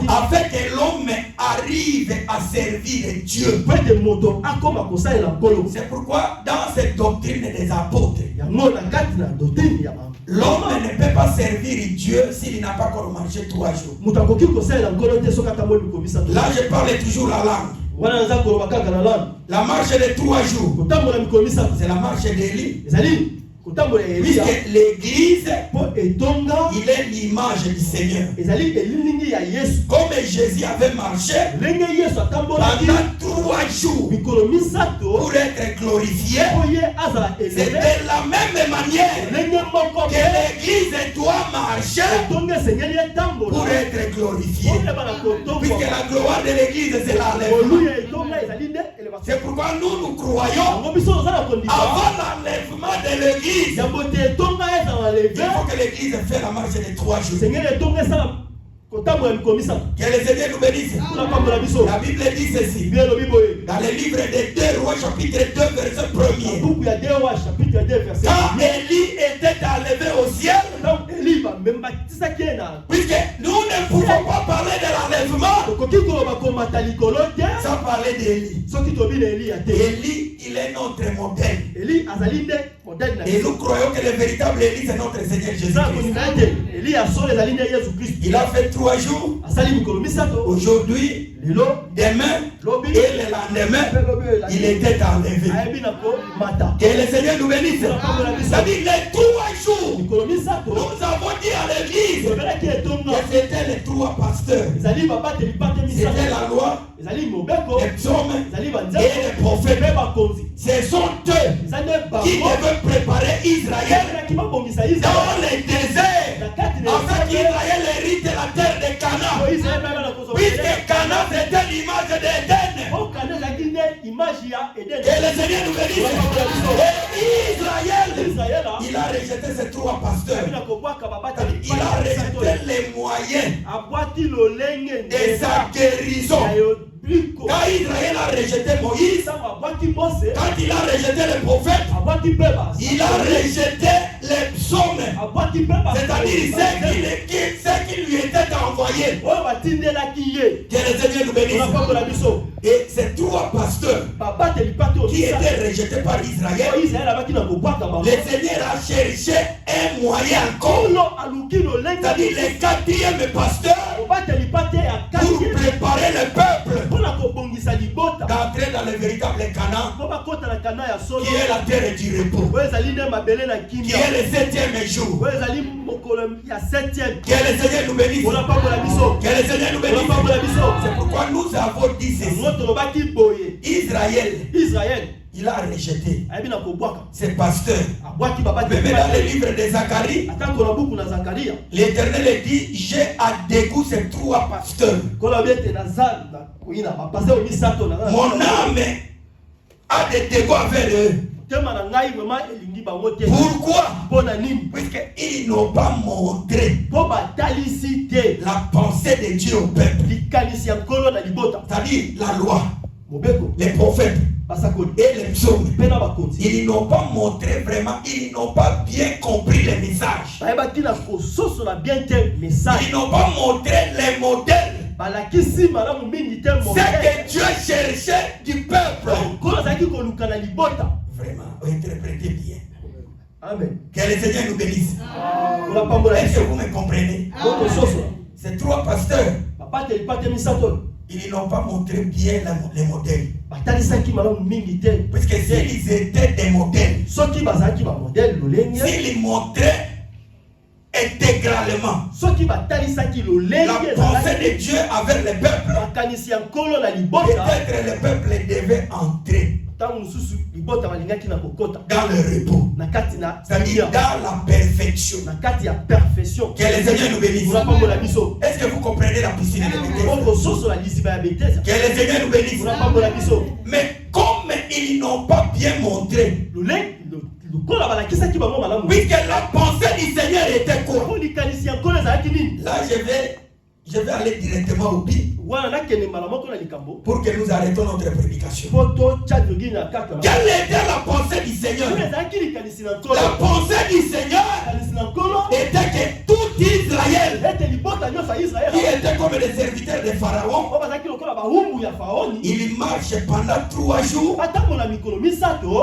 Speaker 1: Afin que l'homme arrive à servir Dieu. C'est pourquoi dans cette doctrine des apôtres, l'homme ne peut pas servir Dieu s'il n'a pas encore marché 3 jours. Là, je parle toujours la langue. La marche de 3 jours, c'est la marche d'Élie. Puisque l'église, il est l'image du Seigneur. Comme Jésus avait marché pendant 3 jours pour être glorifié, c'est de la même manière que l'église doit marcher pour être glorifiée. Puisque la gloire de l'église, c'est l'enlèvement. C'est pourquoi nous croyons avant l'enlèvement de l'église. Il faut que l'église fasse la marche de 3 jours. Que le Seigneur nous bénisse. La Bible dit ceci. Dans le livre de 2 Rois, chapitre 2, verset 1er. Quand Élie était enlevé au ciel, puisque nous ne pouvons pas parler de l'enlèvement sans parler d'Élie. Élie, il est notre modèle. Et nous croyons que le véritable Élie, c'est notre Seigneur Jésus-Christ. Il a fait 3 jours. Aujourd'hui, demain et le lendemain, il était enlevé. Que le Seigneur nous bénisse. C'est-à-dire les 3 jours. Nous avons dit à l'église que c'était les 3 pasteurs. C'était la loi, les psaumes et les prophètes. Ce sont eux qui devaient préparer Israël dans les déserts afin qu'Israël hérite la terre de Canaan. Puisque Canaan c'était l'image d'Éden. Et le Seigneur nous bénisse. Et Israël, il a rejeté ces 3 pasteurs. Il a rejeté les moyens de sa guérison. Quand Israël a rejeté Moïse, quand il a rejeté les prophètes, il a rejeté les psaumes, c'est-à-dire ce qui lui était envoyé. Que le Seigneur nous bénisse. Et ces 3 pasteurs qui étaient rejetés par Israël, le Seigneur a cherché un moyen encore, c'est-à-dire le 4e pasteur, pour préparer le peuple d'entrer dans le véritable Canaan, qui est la terre du repos, qui est le 7e jour. Que le Seigneur nous bénisse. Que le Seigneur nous bénisse. C'est pourquoi nous avons dit ceci. Israël, il a rejeté ses pasteurs. Même dans le livre de Zacharie, l'Éternel dit: j'ai à dégoût ces 3 pasteurs. Mon âme a des dégoûts envers eux. Pourquoi? Puisqu'ils n'ont pas montré la pensée de Dieu au peuple. C'est-à-dire la loi, les prophètes et les psaumes. Ils n'ont pas montré vraiment, ils n'ont pas bien compris les messages. Ils n'ont pas montré les modèles. C'est que Dieu cherchait du peuple. Vraiment, interprétez bien.
Speaker 2: Amen.
Speaker 1: Que le Seigneur nous bénisse. Est-ce que vous me comprenez? Ces 3 pasteurs, ils n'ont pas montré bien les modèles. Parce que s'ils étaient des modèles, s'ils montraient intégralement la pensée de Dieu avec le peuple, peut-être le peuple devait entrer dans le repos, c'est-à-dire dans la perfection. Que le Seigneur nous bénisse. Est-ce que vous comprenez la piscine de Bethesda? Que le Seigneur nous bénisse. Mais ils n'ont pas bien montré. Puisque la pensée du Seigneur était quoi? Là, je vais aller directement au but pour que nous arrêtons notre prédication. Quelle était la pensée du Seigneur? La pensée du Seigneur était que tout Israël, qui était comme les serviteurs de Pharaon, ils marchent pendant 3 jours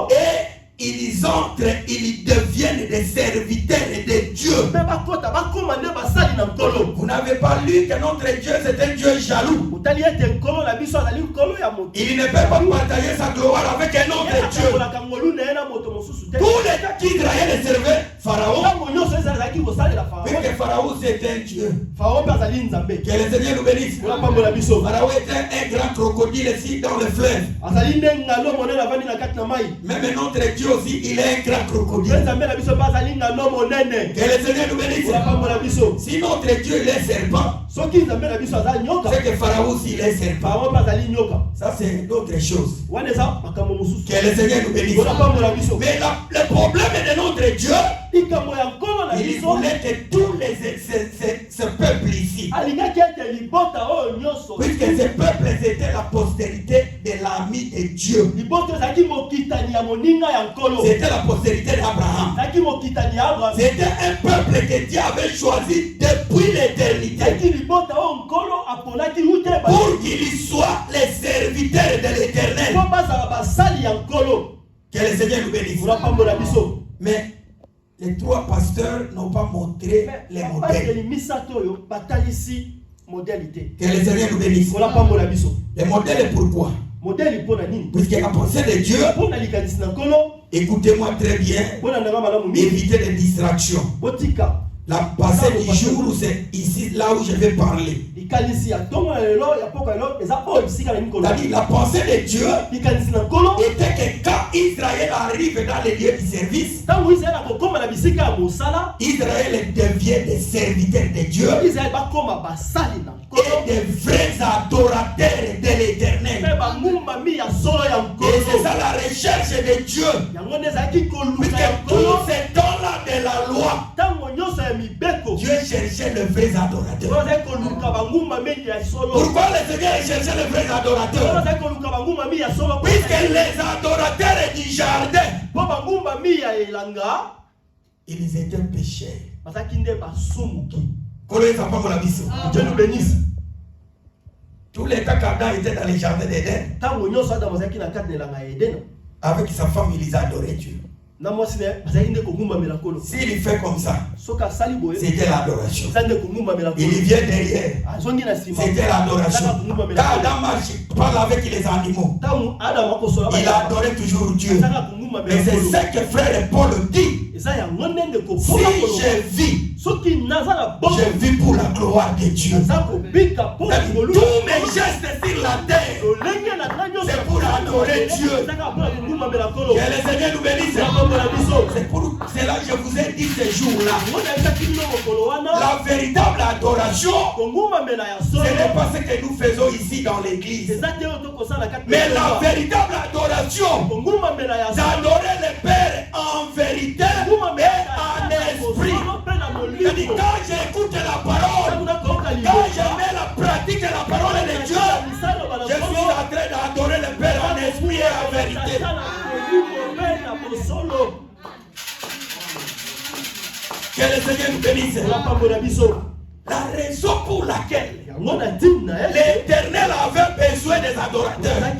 Speaker 1: et ils entrent, ils deviennent des serviteurs de Dieu. Vous n'avez pas lu que notre Dieu c'est un Dieu jaloux. Il ne peut pas partager sa gloire avec un autre Dieu. Tous les temps qu'Israël servait Pharaon, puisque Pharaon c'était un Dieu. Que le Seigneur nous bénisse. Pharaon était un grand crocodile ici dans le fleuve. Même notre Dieu aussi, il est un grand crocodile. Que le Seigneur nous bénisse. Si notre Dieu il est serpent, c'est que Pharaon aussi il est serpent. Ça c'est d'autres choses. Que le Seigneur nous bénisse. Mais le problème de notre Dieu, il voulait que tous ce peuple ici, puisque ce peuple était la postérité de l'ami de Dieu, c'était la postérité d'Abraham, c'était un peuple que Dieu avait choisi depuis l'éternité pour qu'il soit les serviteurs de l'éternel. Que le Seigneur nous bénisse. Mais les 3 pasteurs n'ont pas montré les modèles. Que le Seigneur nous bénisse. Les modèles pourquoi? Puisque la pensée de Dieu, écoutez-moi très bien, évitez les distractions. La pensée du jour, c'est ici, là où je vais parler. La pensée de Dieu était que quand Israël arrive dans les lieux du service, Israël devient des serviteurs de Dieu et des vrais adorateurs de l'éternel. Et c'est ça la recherche de Dieu. Puisque tous ces temps-là de la loi, Dieu cherchait le vrai adorateur. Pourquoi le Seigneur cherchait le vrai adorateur? Puisque les adorateurs du jardin, ils étaient pécheurs. Dieu nous bénisse. Tous les temps qu'Adam était dans les jardins d'Éden, avec sa femme, ils adoraient Dieu. S'il fait comme ça, c'était l'adoration. Il vient derrière, c'était l'adoration. Quand Adam marche, parle avec les animaux, il adorait toujours Dieu. Mais c'est ce que frère Paul dit. Si je vis, je vis pour la gloire de Dieu. Tous mes gestes sur la terre, c'est pour adorer Dieu. Que le Seigneur nous bénisse. C'est pour cela que je vous ai dit ces jours-là. La véritable adoration, ce n'est pas ce que nous faisons ici dans l'église. Mais la véritable adoration, c'est adorer le Père en vérité et en esprit. C'est-à-dire, quand j'écoute la parole, quand je mets la pratique de la parole de Dieu, je suis en train d'adorer le Père en esprit et en vérité. Que le Seigneur nous bénisse. La raison pour laquelle l'Éternel avait besoin des adorateurs,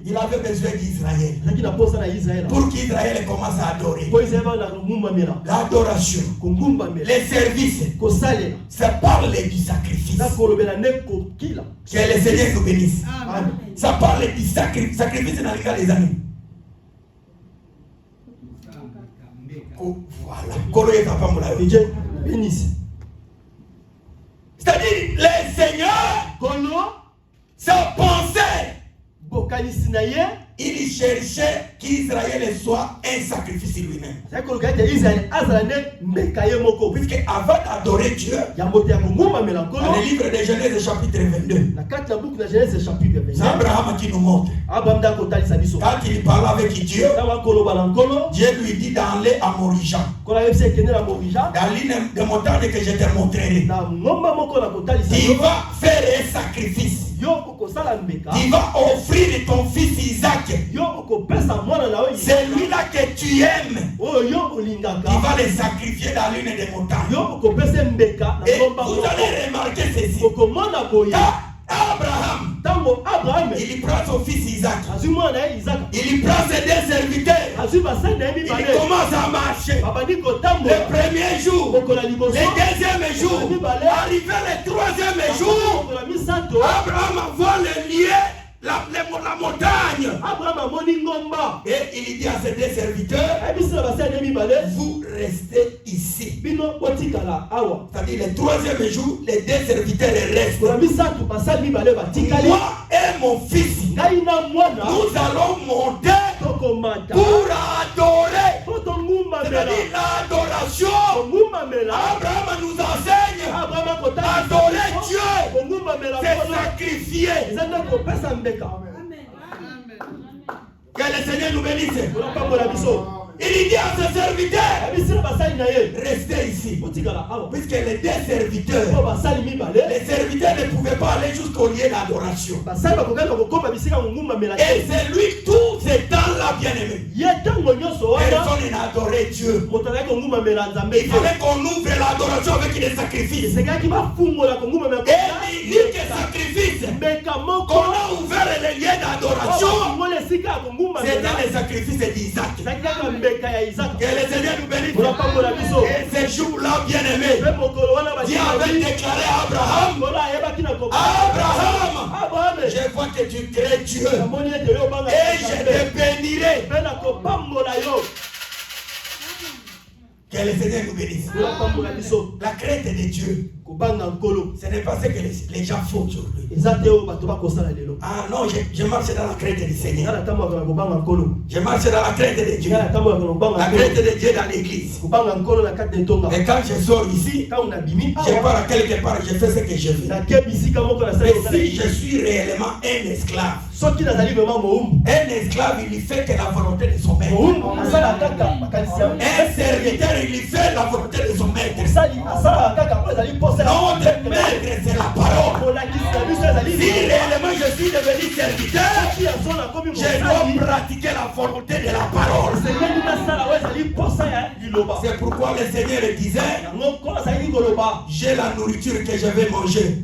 Speaker 1: il avait besoin d'Israël pour qu'Israël commence à adorer. L'adoration, les services, ça parle du sacrifice. Que le Seigneur nous bénisse. Ça parle du sacrifice dans le cas des amis. Voilà. C'est-à-dire, le Seigneur, sa pensée, il cherchait qu'Israël soit un sacrifice lui-même.
Speaker 2: Puisque
Speaker 1: avant d'adorer Dieu, dans le livre de Genèse chapitre 22, c'est Abraham qui nous montre. Quand il parle avec Dieu, Dieu lui dit d'aller à Morija, dans l'une des montagnes que je te montrerai. Tu vas faire un sacrifice. Tu vas offrir ton fils Isaac. C'est lui-là que tu aimes. Tu vas le sacrifier dans l'une des montagnes. Et vous allez remarquer ceci. Abraham, il prend son fils Isaac. Il prend ses deux serviteurs. Il commence à marcher. Le premier jour, le deuxième jour, arrivé le troisième jour, Abraham voit le lieu, la montagne. Et il dit à ses deux serviteurs, vous restez ici. C'est-à-dire le troisième jour, les deux serviteurs restent. Moi et mon fils, nous allons monter pour adorer. C'est-à-dire l'adoration. Abraham nous enseigne adorer Dieu, c'est sacrifier. Que le Seigneur nous bénisse. Il dit à ses serviteurs, restez ici. Puisque les deux serviteurs, les serviteurs ne pouvaient pas aller jusqu'au lieu d'adoration. Et c'est lui tout ce temps-là, bien-aimé. Personne n'a adoré Dieu. Il fallait qu'on ouvre l'adoration avec des sacrifices. Et il dit que sacrifice, qu'on a ouvert les lieux d'adoration, c'était les sacrifices d'Isaac. Que le Seigneur nous bénisse. Et ce jour-là, bien-aimé, Dieu avait déclaré à Abraham, je vois que tu crées Dieu et je te bénirai. Que le Seigneur nous bénisse. La crainte de Dieu, ce n'est pas ce que les gens font aujourd'hui. Ah non, je marche dans la crainte du Seigneur. Je marche dans la crainte de Dieu. La crainte de Dieu dans l'église. Et quand je sors ici, je pars à quelque part, je fais ce que je veux. Mais si je suis réellement un esclave, un esclave, il fait que la volonté de son maître. Un serviteur, il fait la volonté de son maître. Notre maître, c'est la parole. Si réellement je suis devenu serviteur, je dois pratiquer la volonté de la parole. C'est pourquoi le Seigneur disait, j'ai la nourriture que je vais manger.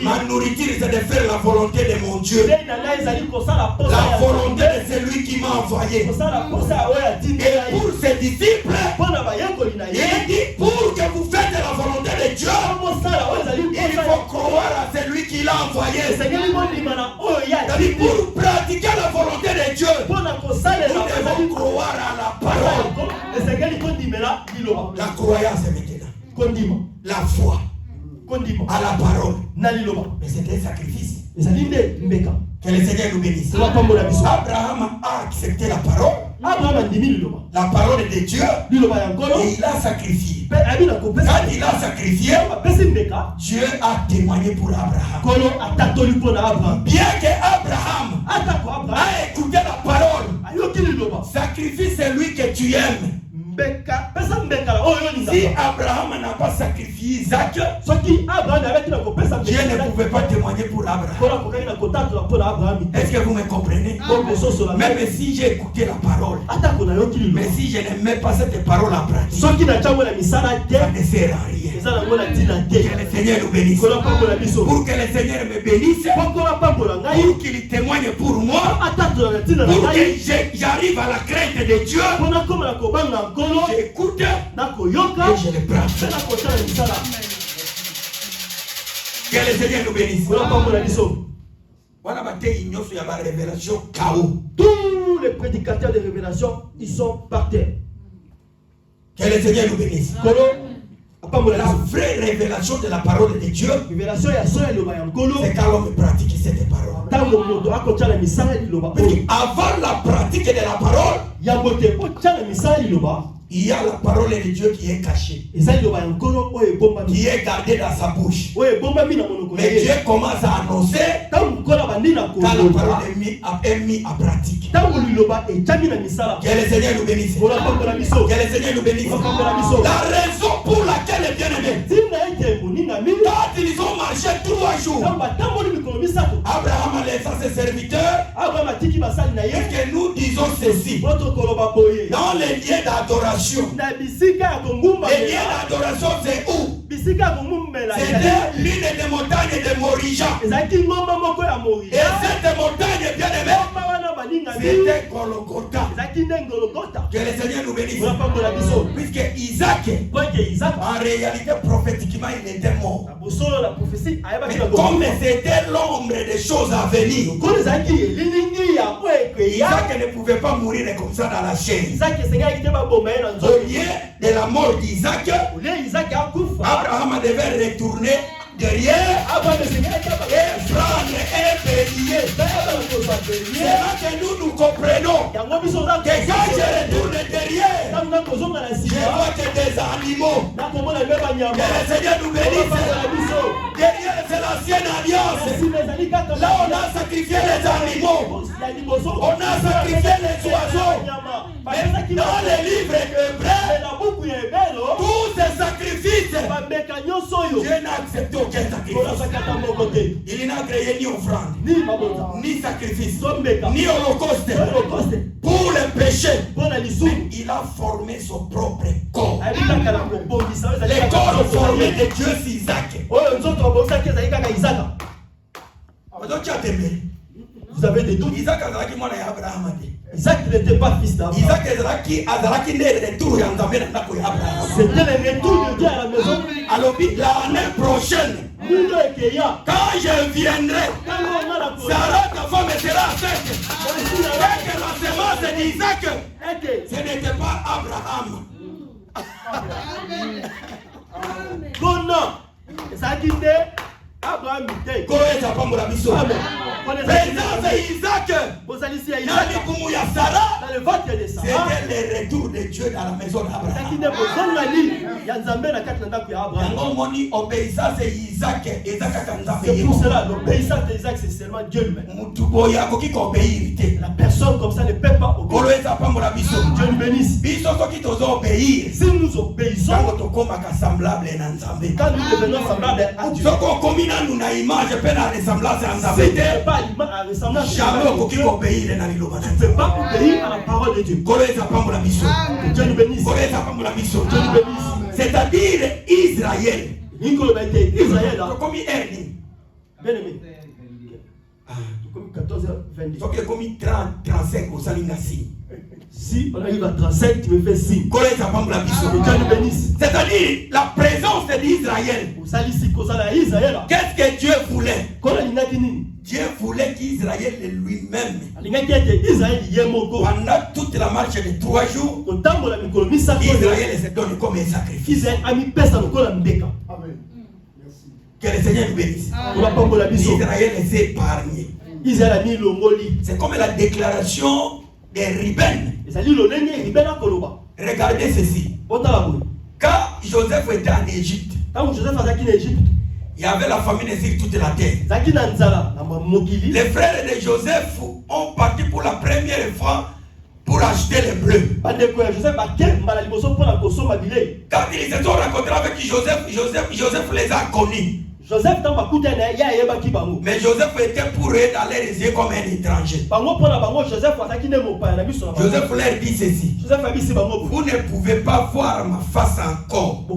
Speaker 1: Ma nourriture, c'est de faire la volonté de mon Dieu. La volonté de celui qui m'a envoyé. Et pour ses disciples, il dit, pour que vous faites la volonté de Dieu, il faut croire à celui qui l'a envoyé. C'est-à-dire, pour pratiquer la volonté de Dieu, nous devons croire à la parole. La croyance est maintenant. La foi à la parole. Mais c'est un sacrifice. Que le Seigneur nous bénisse. Abraham a accepté la parole. La parole de Dieu. Et il a sacrifié. Quand il a sacrifié, Dieu a témoigné pour Abraham. Bien que Abraham a écouté la parole, sacrifie celui que tu aimes. Si Abraham n'a pas sacrifié Isaac, Dieu ne pouvait pas témoigner pour Abraham. Est-ce que vous me comprenez? Même si j'ai écouté la parole, mais si je n'aimais pas cette parole en pratique, ça ne sert à rien. Que le Seigneur nous bénisse. Pour que le Seigneur me bénisse, pour qu'il témoigne pour moi, pour que j'arrive à la crainte de Dieu, j'écoute et je le prends. Que le Seigneur nous bénisse.
Speaker 2: Tous les prédicateurs de révélation, ils sont par terre.
Speaker 1: Que le Seigneur nous bénisse. La vraie révélation de la parole de Dieu, c'est quand l'homme pratique cette parole. Avant la pratique de la parole, il y a la parole de Dieu qui est cachée, qui est gardée dans sa bouche. Mais Dieu commence à annoncer quand la parole est mise en pratique. Que le Seigneur nous bénisse. Que le Seigneur nous bénisse. La raison pour laquelle, bien aimé, quand ils ont marché 3 jours, Abraham a laissé ses serviteurs, et que nous disons ceci: dans les lieux d'adoration, les lieux d'adoration, c'est où? C'était l'une des montagnes de Morija. Et cette montagne, bien aimé, c'était Golgotha. Que le Seigneur nous bénisse. Puisque Isaac, en réalité, prophétiquement, il était mort. Mais comme c'était l'ombre des choses à venir, Isaac ne pouvait pas mourir comme ça dans la chair. Au lieu de la mort d'Isaac, Abraham devait retourner derrière et prendre un bélier. C'est là que nous comprenons que quand je retourne derrière, je vois que des animaux. Que le Seigneur nous bénisse. Derrière, c'est l'ancienne alliance. Là, on a sacrifié les animaux. On a sacrifié les oiseaux. Dans les livres hébreux, tous ces sacrifices, Dieu n'a accepté aucun sacrifice. Il n'a créé ni offrande, ni sacrifice, ni holocauste pour le péché. Il a formé son propre corps. Les corps formés de Dieu, c'est Isaac. Vous avez des doutes? Isaac Isaac n'était pas fils d'Abraham. C'était le retour de Dieu à la maison. Alors l'année prochaine, quand je viendrai, Sarah, ta femme sera faite. Et que la semence d'Isaac, ce n'était pas Abraham. Abraham était Isaac, dans le ventre de Sarah. C'était le retour de Dieu dans la maison d'Abraham. Obéissance Isaac. C'est pour cela l'obéissance d'Isaac, c'est seulement Dieu lui-même. La personne comme ça ne peut pas obéir. Dieu nous bénisse. Si nous obéissons, quand nous devenons semblables à Dieu, nous na image pe na ressemblance en Zambé. C'était pas à ressemblance. Jamais au coquille obéir na liloba. Tu peux pas obéir à la parole de Dieu. Koleza pambo la mission. Dieu nous bénisse. Koleza pambo la mission. Dieu nous bénisse. C'est-à-dire Israël. Nicolas a été Israël. Comme Ernie. Bien aimé. Comme 14h22. Donc comme 30 35 au salingasi. Si on arrive à 37, tu me fais signe. C'est-à-dire la présence d'Israël. Qu'est-ce que Dieu voulait? Dieu voulait qu'Israël lui-même, pendant toute la marche de 3 jours, Israël se donne comme un sacrifice. Amen. Que le Seigneur nous bénisse. Israël s'est épargné. C'est comme la déclaration des Ruben. Regardez ceci. Quand Joseph était en Égypte, il y avait la famine sur toute la terre. Les frères de Joseph ont parti pour la première fois pour acheter les bleus. Quand ils se sont rencontrés avec Joseph les a connus. Mais Joseph était pour eux dans les yeux comme un étranger. Joseph leur dit ceci: vous ne pouvez pas voir ma face encore si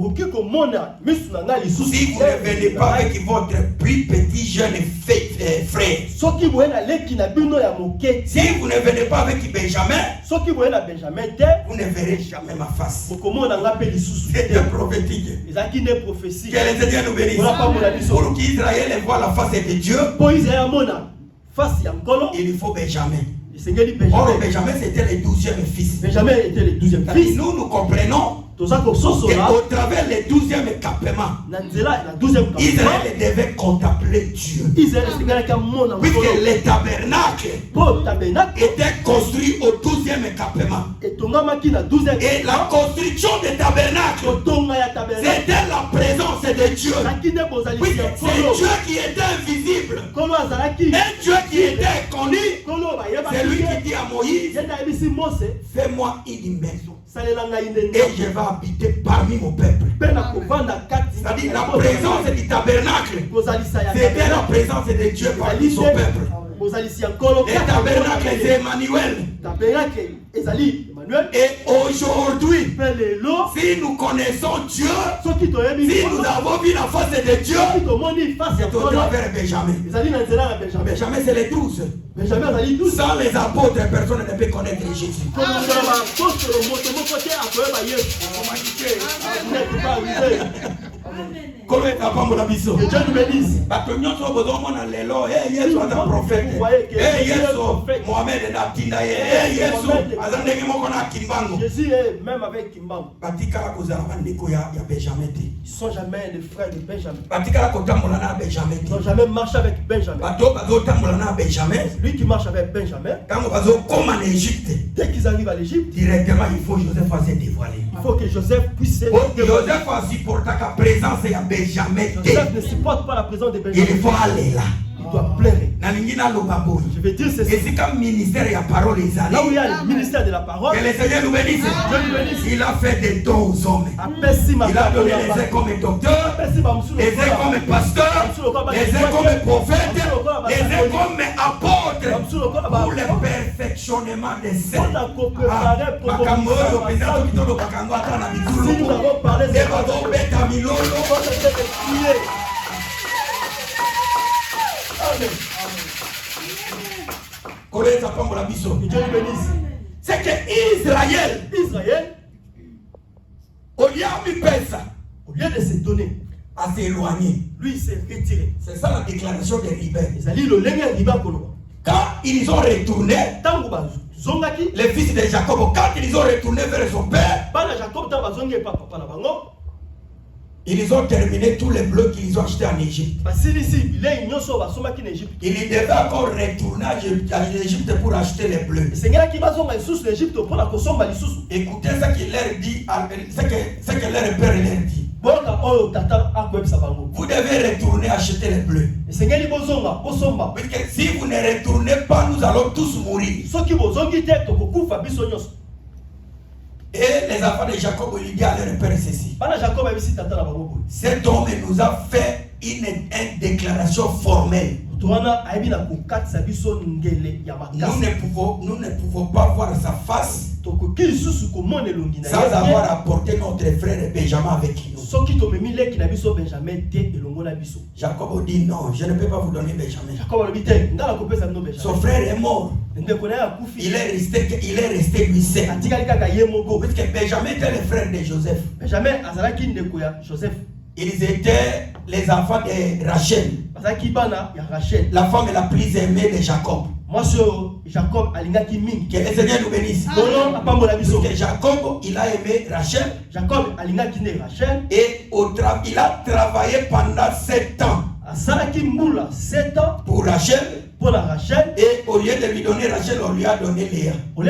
Speaker 1: vous ne venez pas avec votre plus petit jeune frère. Si vous ne venez pas avec Benjamin, vous ne verrez jamais ma face. C'était prophétique. Que les Seigneur nous bénisse. Pour qu'Israël voit la face de Dieu, il faut Benjamin. Or, Benjamin c'était le 12e fils. Nous comprenons Et au travers les 12e écampement, Israël devait contempler Dieu. Puisque le tabernacle était construit au 12e écampement. Et la construction des tabernacles, c'était la présence de Dieu. Puisque c'est Dieu qui était invisible. Un Dieu qui était connu. C'est lui qui dit à Moïse, fais-moi une maison. Et je vais habiter parmi mon peuple. C'est-à-dire la présence du tabernacle, c'était la présence de Dieu parmi son peuple. Le tabernacle c'est Emmanuel. Et aujourd'hui, si nous connaissons Dieu, si nous avons vu la face de Dieu, c'est au travers de Benjamin. Benjamin c'est les 12. Sans les apôtres, personne ne peut connaître Jésus. Que Dieu nous bénisse. Jésus est même avec Kimbangu. Ils ne sont jamais les frères de Benjamin. Ils n'ont jamais marché avec Benjamin. Lui qui marche avec Benjamin, dès qu'ils arrivent à l'Égypte,
Speaker 2: directement il faut Joseph fasse dévoiler.
Speaker 1: Il faut que Joseph puisse se
Speaker 2: Joseph a supporté la présence de Benjamin.
Speaker 1: Joseph ne supporte pas la présence de Benjamin.
Speaker 2: Il faut aller là.
Speaker 1: Il doit pleurer. Je vais dire ceci. Là où il y a le ministère de la parole,
Speaker 2: que le Seigneur nous bénisse. Il a fait des dons aux hommes. Il a donné les uns comme docteurs, les uns comme pasteurs, les uns comme prophètes, les uns comme apôtres pour le perfectionnement des saints.
Speaker 1: Si nous avons parlé de
Speaker 2: c'est que Israël, au lieu de se donner, à s'éloigner,
Speaker 1: lui il s'est retiré.
Speaker 2: C'est ça la déclaration des rebelles.
Speaker 1: Quand
Speaker 2: ils ont retourné, les fils de Jacob, quand ils ont retourné vers son père, ils ont terminé tous les bleus qu'ils ont achetés en Égypte. Ils devaient encore retourner à l'Égypte pour acheter les bleus. Écoutez ce qu'il leur dit, ce que leur père leur dit. Vous devez retourner acheter les bleus. Parce que si vous ne retournez pas, nous allons tous mourir. Et les enfants de Jacob lui disent à leur père ceci. Cet homme nous a fait une déclaration formelle. Nous ne pouvons pas voir sa face sans avoir apporté notre frère Benjamin avec nous. Jacob dit non, je ne peux pas vous donner Benjamin. Son frère est mort. Il est resté lui seul. Parce que Benjamin était le frère de Joseph. Ils étaient les enfants de Rachel, la femme la plus aimée de Jacob. Que le Seigneur nous bénisse. Que Jacob, il a aimé Rachel. Et il a travaillé pendant 7 ans pour Rachel. Et au lieu de lui donner Rachel, on lui a donné Léa. Que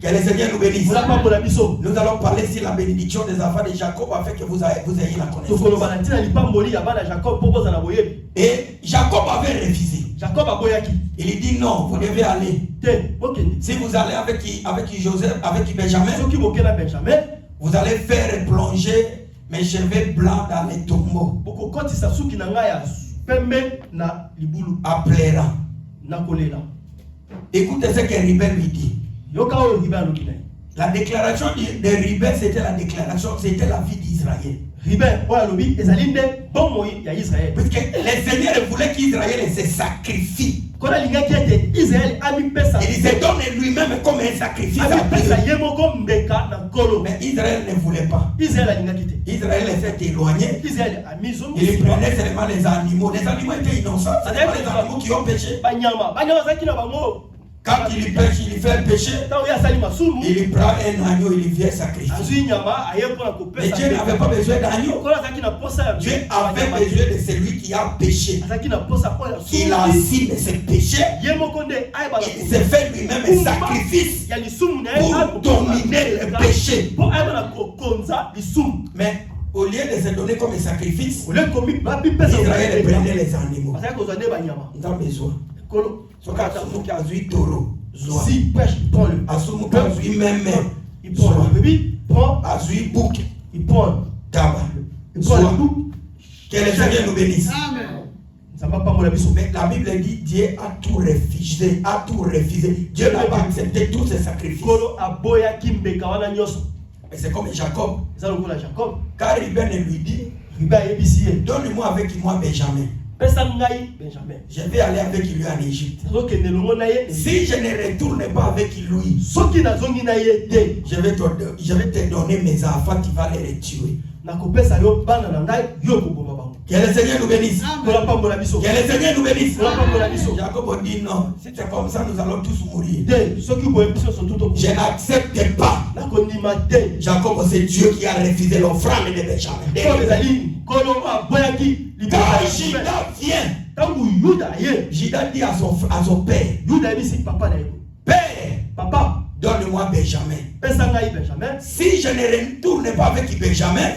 Speaker 2: le Seigneur nous bénisse. Nous allons parler sur la bénédiction des enfants de Jacob afin que vous ayez la connaissance. Et Jacob avait refusé. Il dit non, vous devez aller. Si vous allez avec Joseph, avec Benjamin, vous allez faire plonger mes cheveux blancs dans les tombeaux. À pleurant. Écoutez ce que Ribel lui dit. La déclaration de Ribel, c'était la déclaration, c'était la vie d'Israël. Parce que le Seigneur voulait qu'Israël se sacrifie. Il se donne lui-même comme un sacrifice. Mais Israël ne voulait pas. Israël s'est éloigné. Il prenait seulement les animaux. Les animaux étaient innocents. Ce pas les animaux qui ont péché.
Speaker 1: Quand il pêche, il fait un péché, il prend un agneau, il vient sacrifier. Mais Dieu n'avait pas besoin d'agneau. Dieu avait besoin de celui qui a péché. Il a assis de ses péchés. Il s'est fait lui-même un sacrifice pour dominer le péché. Mais au lieu de se donner comme un sacrifice, Israël prenait les animaux. Il a besoin. Si pêche, il prend le même, il prend le bébé, il prend tabac, il prend le bouc. Que le Seigneur nous bénisse. Mais la Bible dit Dieu a tout refusé, Dieu n'a pas accepté tous ces sacrifices. Mais c'est comme Jacob. Car Ruben lui dit, donne-moi avec moi Benjamin. Je vais aller avec lui en Égypte. Si je ne retourne pas avec lui, je vais te donner mes enfants, tu vas les tuer. Que le Seigneur nous bénisse. Que le Seigneur nous bénisse. Jacob dit non, si c'est comme ça, nous allons tous mourir. Je n'accepte pas. Jacob, c'est Dieu qui a refusé l'offrande de Benjamin. Quand Judas vient, Judas dit à son père, Père, papa, donne-moi Benjamin. Si je ne retourne pas avec Benjamin,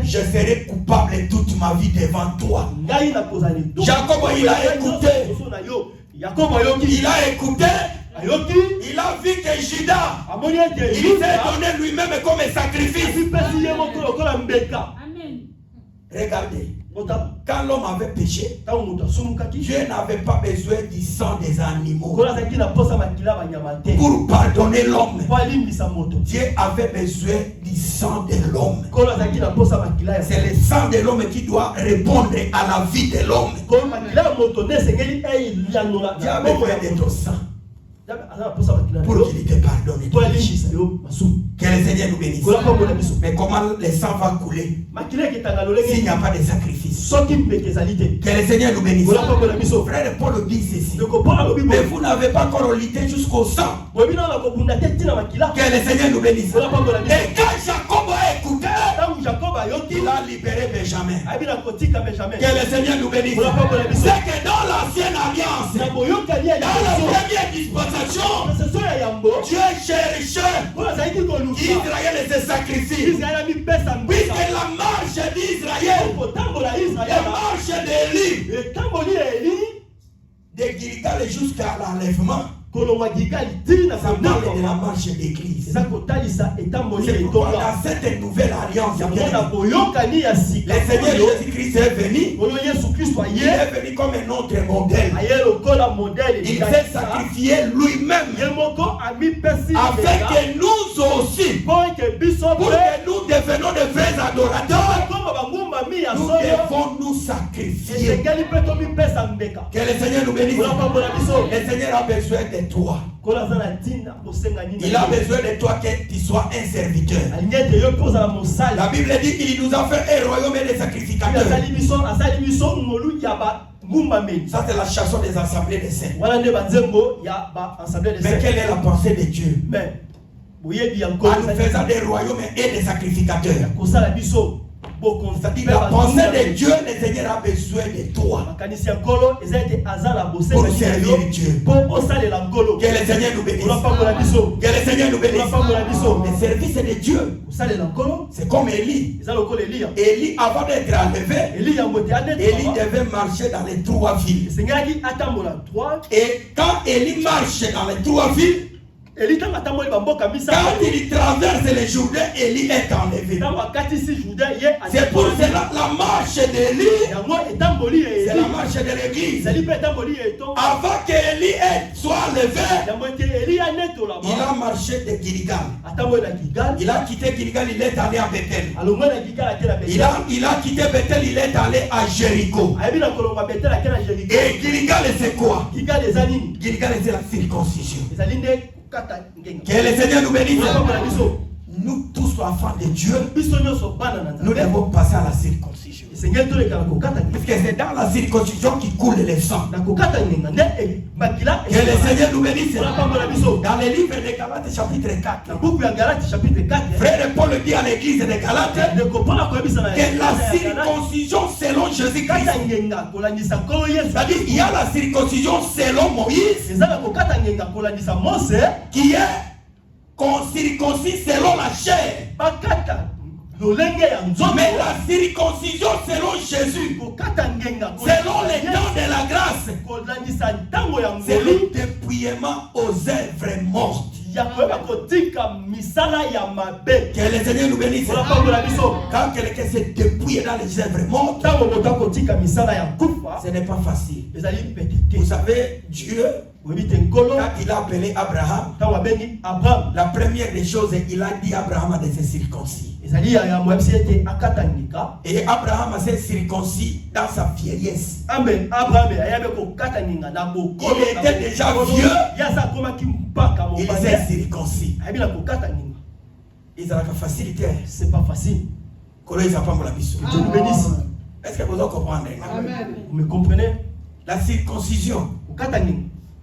Speaker 1: je serai coupable toute ma vie devant toi. Jacob, il a écouté. Il a écouté. Il a vu que Judas, il s'est donné lui-même comme un sacrifice. Regardez, quand l'homme avait péché, Dieu n'avait pas besoin du sang des animaux pour pardonner l'homme. Dieu avait besoin du sang de l'homme. C'est le sang de l'homme qui doit répondre à la vie de l'homme. Dieu a besoin de ton sang pour qu'il te pardonne. Que le Seigneur nous bénisse. Mais comment le sang va couler s'il n'y a pas de sacrifice? Que le Seigneur nous bénisse. Frère Paul dit ceci. Mais vous n'avez pas encore lutté jusqu'au sang. Que le Seigneur nous bénisse. Et quand Jacob a écouté, il a libéré Benjamin. Que le Seigneur nous bénisse. C'est que dans l'ancienne alliance, dans la première dispensation, Dieu cherchait qu'Israël se sacrifie. Puisque la marche d'Israël, la marche d'Élie, de Gilgal jusqu'à l'enlèvement, ça parle de la marche d'église. C'est pourquoi dans cette nouvelle alliance, le Seigneur Jésus-Christ est venu. Il est venu comme un autre modèle. Il s'est sacrifié lui-même afin que nous aussi, pour que nous devenions de vrais adorateurs, nous devons nous sacrifier. Que le Seigneur nous bénisse. Le Seigneur a besoin de toi. Il a besoin de toi que tu sois un serviteur. La Bible dit qu'il nous a fait un royaume et des sacrificateurs. Ça c'est la chanson des assemblées des saints. Mais quelle est la pensée de Dieu en nous faisant des royaumes et des sacrificateurs? La pensée de Dieu, le Seigneur a besoin de toi pour servir Dieu. Que le Seigneur nous bénisse. Que le Seigneur nous bénisse. Le service de Dieu, c'est comme Élie. Élie, avant d'être enlevé, Élie devait marcher dans les 3 villes. Et quand Élie marche dans les 3 villes, quand il traverse le Jourdain, Élie est enlevé. C'est pour cela la marche d'Élie, c'est la marche de l'église. Avant qu'Élie soit enlevé, il a marché de Gilgal. Il a quitté Gilgal, il est allé à Bethel. Il a quitté Bethel, il est allé à Jéricho. Et Gilgal c'est quoi? Gilgal c'est la circoncision. Que le Seigneur nous bénisse. Nous tous enfants de Dieu, nous devons passer à la circoncision. Parce que c'est dans la circoncision qui coule le sang. Que le Seigneur nous bénisse. Dans le livre de Galates chapitre 4. Frère Paul dit à l'église de Galates que la circoncision selon Jésus-Christ. C'est-à-dire qu'il y a la circoncision selon Moïse qui est circoncis selon la chair. Mais la circoncision selon Jésus, selon les dons de la grâce, c'est le dépouillement aux œuvres mortes. Que le Seigneur nous bénisse. Quand quelqu'un s'est dépouillé dans les œuvres mortes, ce n'est pas facile. Vous savez, Dieu, quand il a appelé Abraham, la première des choses, il a dit à Abraham de se circoncis. Et Abraham s'est circoncis dans sa vieillesse. Il était déjà vieux. Il s'est circoncis. Ils ont la facilité.
Speaker 2: C'est pas facile.
Speaker 1: Dieu nous bénisse. Est-ce que vous comprenez?
Speaker 2: Vous me comprenez?
Speaker 1: La circoncision.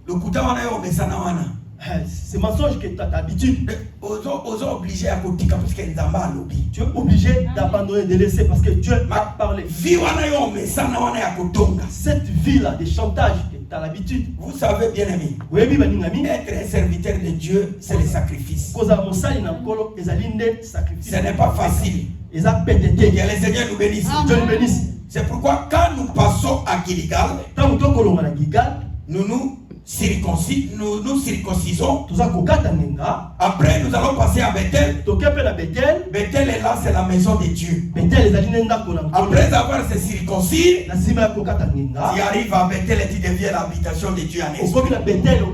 Speaker 1: Le
Speaker 2: c'est mensonge que tu as d'habitude.
Speaker 1: Obligé à côté parce qu'elle n'a pas lobby.
Speaker 2: Tu es obligé d'abandonner, de laisser parce que Dieu m'a parlé. Cette vie-là de chantage que tu as l'habitude.
Speaker 1: Vous savez bien aimé. Être un serviteur de Dieu, c'est le sacrifice. Ce n'est pas facile. Que le Seigneur nous bénisse.
Speaker 2: Dieu nous bénisse.
Speaker 1: C'est pourquoi quand nous passons à Gilgal, nous circoncisons. Après, nous allons passer à Bethel. Bethel est là, c'est la maison de Dieu. Après avoir se circoncis, tu arrives à Bethel et tu deviens l'habitation de Dieu en esprit. C'est-à-dire,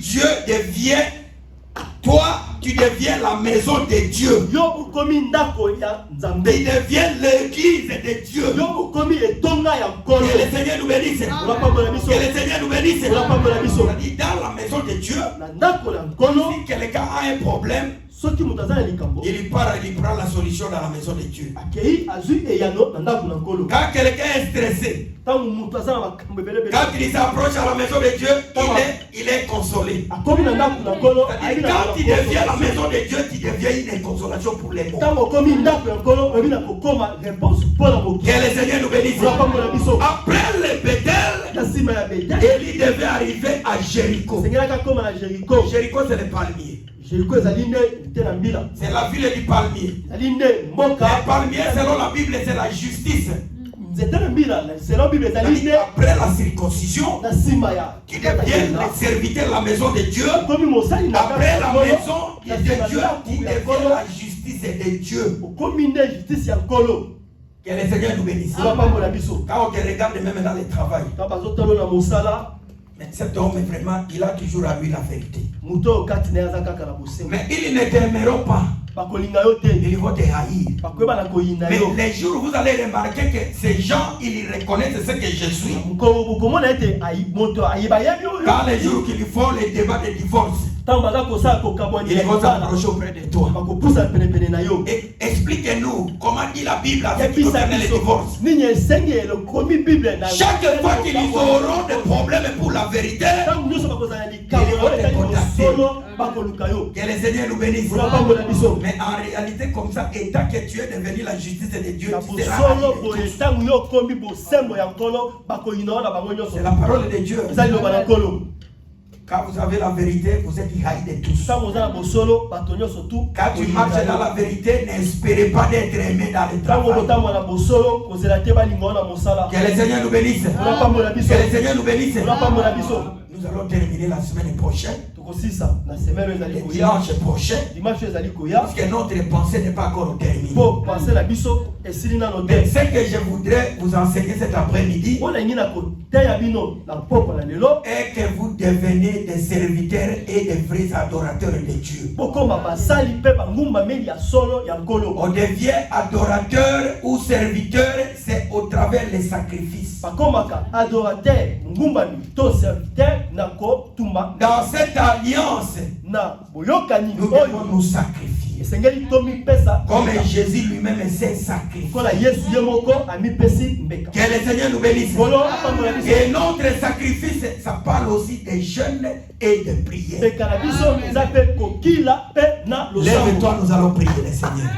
Speaker 1: Dieu devient, toi, tu deviens la maison de Dieu. Tu deviens l'église de Dieu. Que le Seigneur nous bénisse. Que le Seigneur nous bénisse. C'est-à-dire, dans la maison de Dieu, si quelqu'un a un problème, il part, il prend la solution dans la maison de Dieu. Quand quelqu'un est stressé, quand il s'approche à la maison de Dieu, il est consolé. Quand il devient la maison de Dieu, tu deviens une consolation pour les morts. Que le Seigneur nous bénisse. Après le Bethel, Élie devait arriver à Jéricho. Jéricho, c'est le palmier. C'est la ville du palmier. Le palmier, selon la Bible, c'est la justice. Après la circoncision, tu deviens le serviteur de la maison de Dieu. Après la maison de Dieu, tu deviens la justice de Dieu. Que le Seigneur nous bénisse. Quand on te regarde même dans le travail, mais cet homme, vraiment, il a toujours à lui la vérité. Mais ils ne t'aimeront pas. Ils vont te haïr. Mais les jours où vous allez remarquer que ces gens, ils reconnaissent ce que je suis. Quand les jours qu'ils font les débats de divorce, ils vont s'approcher auprès de toi. Et expliquez-nous comment dit la Bible avec le divorce. Chaque fois qu'ils auront des problèmes pour la vérité, ils vont te contacter. Que le Seigneur nous bénisse. Mais en réalité, comme ça, étant que tu es devenu la justice de Dieu, tu seras c'est la parole de Dieu. Quand vous avez la vérité, vous êtes haï de tous. Quand tu marches dans la vérité, n'espérez pas d'être aimé dans le travail. Que le Seigneur nous bénisse. Que le Seigneur nous bénisse. Nous allons terminer la semaine prochaine. Le dimanche prochain. Parce que notre pensée n'est pas encore terminée. Mais ce que je voudrais vous enseigner cet après-midi est que vous devenez des serviteurs et des vrais adorateurs de Dieu. On devient adorateur ou serviteur, c'est au travers des sacrifices. Dans cette alliance, nous devons nous sacrifier. sacrifier. Comme Jésus lui-même s'est sacrifié. Que le Seigneur nous bénisse. Et notre sacrifice, ça parle aussi des jeûnes et des prières. Lève-toi, nous allons prier le Seigneur.